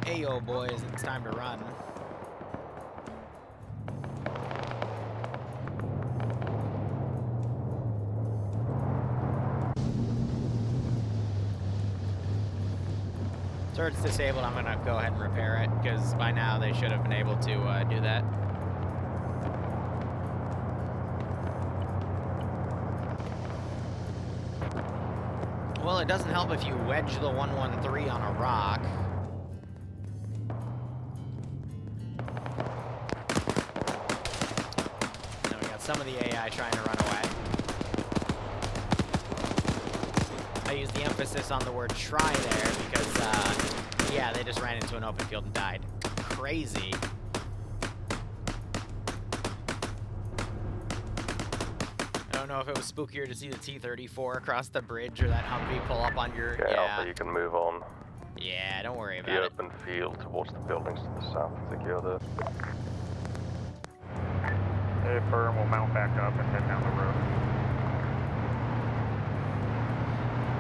Speaker 1: Ayo, boys, it's time to run. Turret's disabled, I'm gonna go ahead and repair it, because by now they should have been able to do that. Well, it doesn't help if you wedge the 113 on a rock. Now we got some of the AI trying to run away. I used the emphasis on the word try there because, yeah, they just ran into an open field and died. Crazy. I don't know if it was spookier to see the T-34 across the bridge or that Humvee pull up on your...
Speaker 5: Okay, Alpha, you can move on.
Speaker 1: Yeah, don't worry
Speaker 5: The
Speaker 1: about it.
Speaker 5: open field towards the buildings to the south. I think you're there.
Speaker 15: Hey, firm, we'll mount back up and head down the road.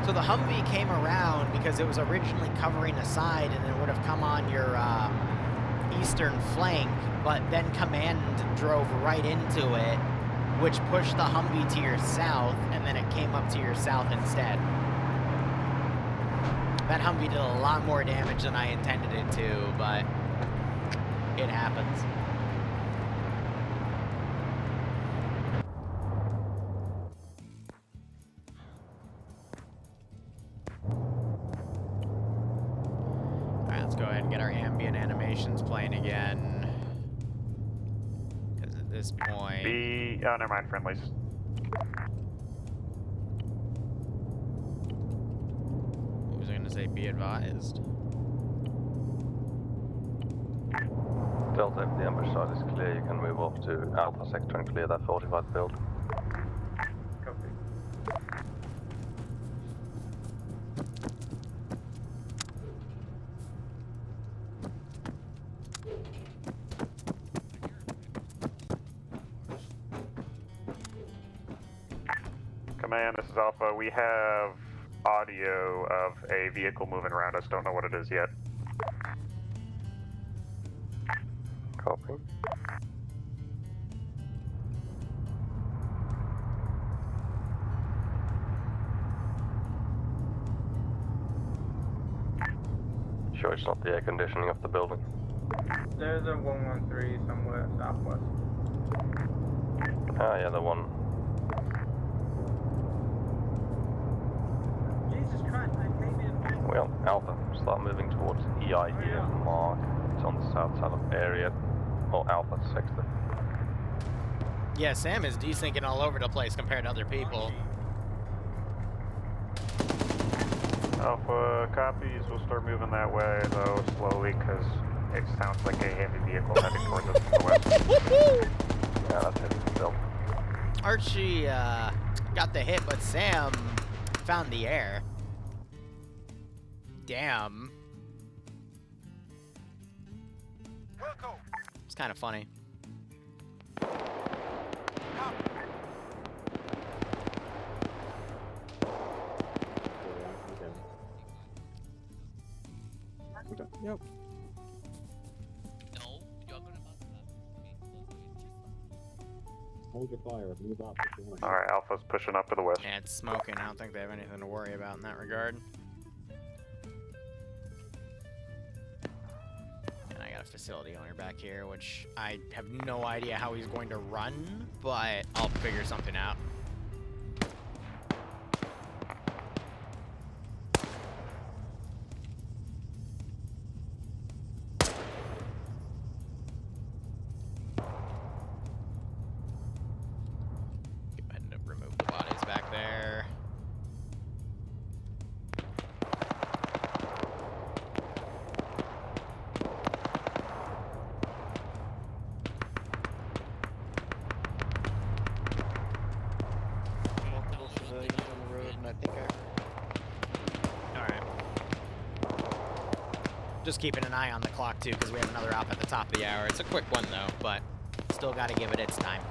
Speaker 1: So the Humvee came around because it was originally covering a side and it would have come on your eastern flank, but then Command drove right into it, which pushed the Humvee to your south, and then it came up to your south instead. That Humvee did a lot more damage than I intended it to, but it happens. Alright, let's go ahead and get our ambient animations playing again. Because at this point...
Speaker 15: Oh, never mind, friendlies.
Speaker 1: What was I going to say? Be advised.
Speaker 5: Delta, if the ambush side is clear, you can move off to Alpha sector and clear that fortified build.
Speaker 7: Copy.
Speaker 15: Command, this is Alpha. We have audio of a vehicle moving around us. Don't know what it is yet.
Speaker 5: Copy. Sure it's not the air conditioning of the building.
Speaker 7: There's a 113 somewhere southwest.
Speaker 5: Yeah, the one.
Speaker 13: Jesus Christ, I came in.
Speaker 5: Well, Alpha, start moving towards EI here, Mark. It's on the south side of the area. Oh, Alpha sector.
Speaker 1: Yeah, Sam is desyncing all over the place compared to other people.
Speaker 15: Alpha copies. We'll start moving that way, though, slowly, because it sounds like a heavy vehicle heading towards us from the west.
Speaker 5: Yeah, that's heavy still.
Speaker 1: Archie got the hit, but Sam found the air. Damn. It's kind of funny.
Speaker 8: Yep.
Speaker 9: No, you're gonna
Speaker 12: Hold your fire. Move up if you want.
Speaker 15: Alright, Alpha's pushing up to the west.
Speaker 1: Yeah, it's smoking. I don't think they have anything to worry about in that regard. And I got a facility owner back here, which I have no idea how he's going to run, but I'll figure something out. Go ahead and remove the bodies back there.
Speaker 11: Multiple civilians on the road, and I think
Speaker 1: Alright. Just keeping an eye on the clock, too, because we have another op at the top of the hour. It's a quick one, though, but still got to give it its time.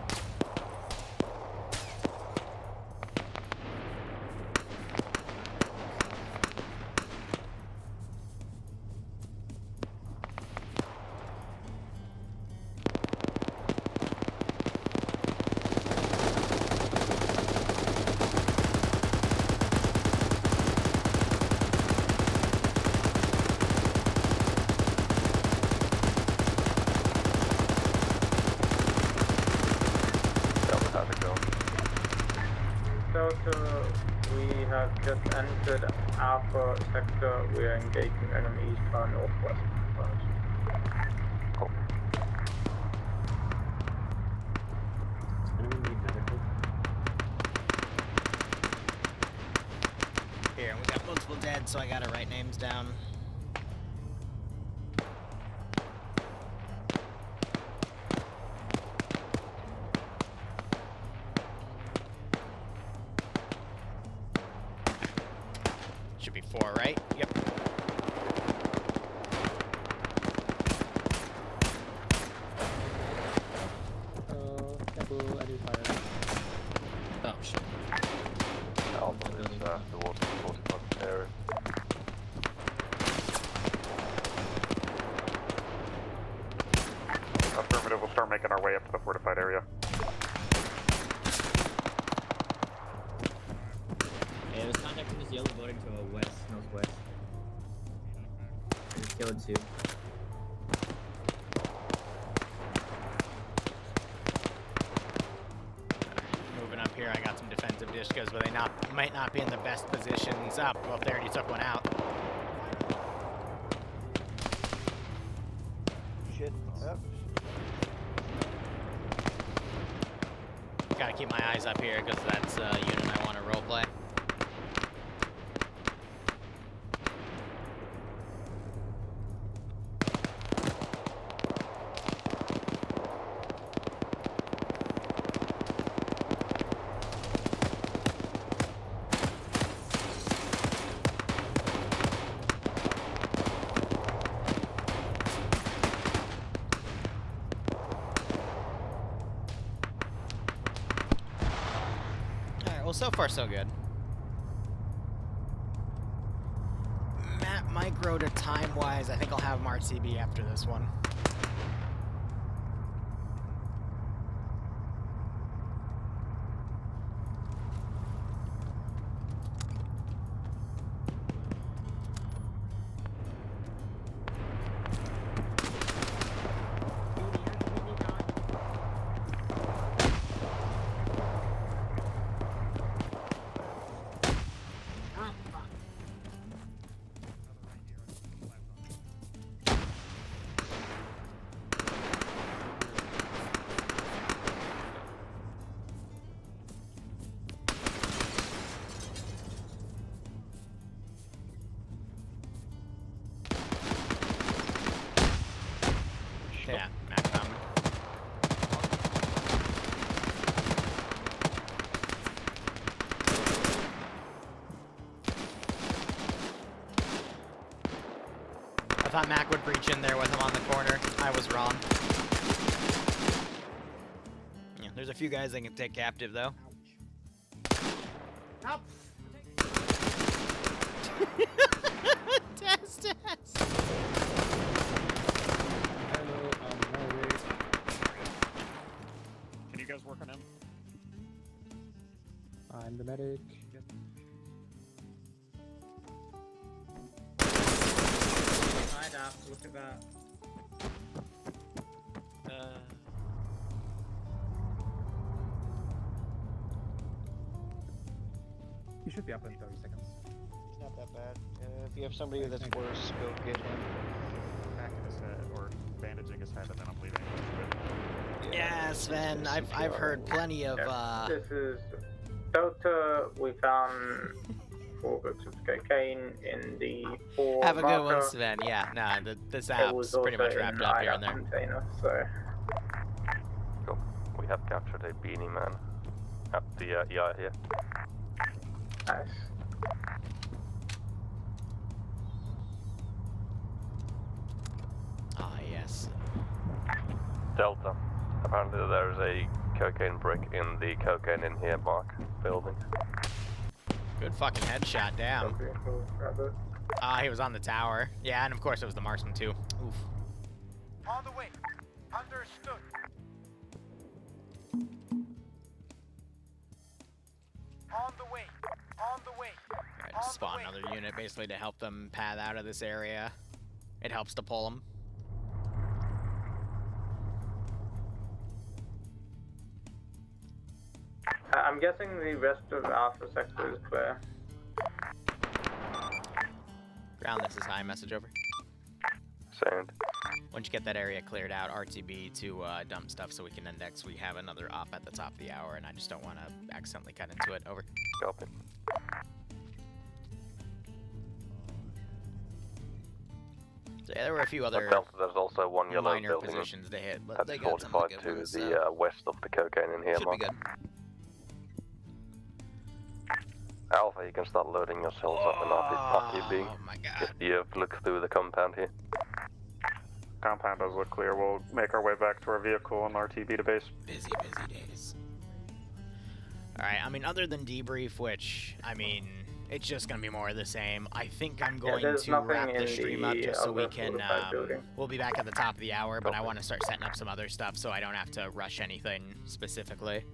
Speaker 7: Delta, we have just entered Alpha sector. We are engaging enemies far northwest.
Speaker 5: Cool.
Speaker 12: Anyone need medical?
Speaker 1: Here, we got multiple dead, so I gotta write names down. Should be 4, right? Yep.
Speaker 8: Taboo, I do fire.
Speaker 14: Oh shit.
Speaker 5: Alpha is towards the fortified area.
Speaker 15: Affirmative, we'll start making our way up to the fortified area.
Speaker 16: Yeah, there's contact from this yellow building to the west, northwest. I just killed 2.
Speaker 1: Moving up here, I got some defensive dishkas, but they might not be in the best positions up. Well, they already took one out.
Speaker 11: Shit. Yep.
Speaker 1: Gotta keep my eyes up here, because that's a unit I want to roleplay. Well, so far so good. Map micro to time-wise, I think I'll have Mart CB after this one. I thought Mac would breach in there with him on the corner. I was wrong. Yeah, there's a few guys that can take captive, though.
Speaker 13: Up.
Speaker 1: Test.
Speaker 8: Hello, medic.
Speaker 15: Can you guys work on him?
Speaker 8: I'm the medic.
Speaker 16: I'd have to look at that.
Speaker 8: He should be up in 30 seconds.
Speaker 11: It's not that bad. If you have somebody that's worse, go get him.
Speaker 15: Packing his head, or bandaging his head, and then I'm leaving him.
Speaker 1: Yeah, Sven, I've heard plenty of,
Speaker 7: This is Delta. We found 4 books of cocaine in the 4
Speaker 1: Have a good one,
Speaker 7: marker.
Speaker 1: Sven. Yeah, nah, this
Speaker 7: It was
Speaker 1: app's pretty much
Speaker 7: also
Speaker 1: wrapped
Speaker 7: in
Speaker 1: up
Speaker 7: the
Speaker 1: here and there.
Speaker 7: container, so.
Speaker 5: Cool. We have captured a beanie man at the EI here.
Speaker 7: Nice.
Speaker 1: Ah, yes.
Speaker 5: Delta. Apparently there's a cocaine brick in the cocaine in here mark building.
Speaker 1: Good fucking headshot, damn.
Speaker 7: Okay, cool. Grab it.
Speaker 1: Ah, he was on the tower. Yeah, and of course it was the marksman too. Oof.
Speaker 6: On the way. Understood. On the way. On the way.
Speaker 1: Alright, just spawn another unit basically to help them path out of this area. It helps to pull them.
Speaker 7: I'm guessing the rest of Alpha sector is clear.
Speaker 1: Ground, this is high. Message over.
Speaker 5: Sound.
Speaker 1: Once you get that area cleared out, RTB to dump stuff so we can index. We have another op at the top of the hour, and I just don't want to accidentally cut into it. Over.
Speaker 5: Copy.
Speaker 1: So yeah, there were a few other
Speaker 5: Delta, there's also one yellow
Speaker 1: minor
Speaker 5: building
Speaker 1: positions to hit, but
Speaker 5: that's
Speaker 1: they got some
Speaker 5: fortified
Speaker 1: good
Speaker 5: to
Speaker 1: ones,
Speaker 5: the
Speaker 1: so
Speaker 5: west of the cocaine in here
Speaker 1: should be
Speaker 5: mark.
Speaker 1: good.
Speaker 5: Alpha, you can start loading yourselves up in RTB.
Speaker 1: Oh my god.
Speaker 5: If you look through the compound here.
Speaker 15: Compound does look clear. We'll make our way back to our vehicle on RTB to base.
Speaker 1: Busy days. Alright, I mean, other than debrief, which, I mean, it's just gonna be more of the same. I think I'm going
Speaker 7: there's
Speaker 1: to
Speaker 7: nothing
Speaker 1: wrap
Speaker 7: in
Speaker 1: the stream up
Speaker 7: the
Speaker 1: just so we
Speaker 7: other
Speaker 1: can,
Speaker 7: fortified building.
Speaker 1: we'll be back at the top of the hour, but I want to start setting up some other stuff so I don't have to rush anything specifically.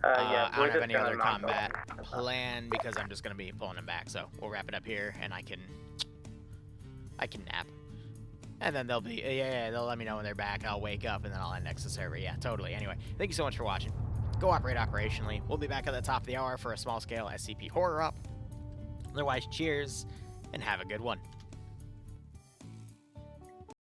Speaker 7: Yeah,
Speaker 1: I don't have any other combat planned because I'm just gonna be pulling them back, so we'll wrap it up here and I can nap. And then they'll be, they'll let me know when they're back. I'll wake up and then I'll index the server. Yeah, totally. Anyway, thank you so much for watching. Go operate operationally. We'll be back at the top of the hour for a small scale SCP horror up. Otherwise, cheers and have a good one.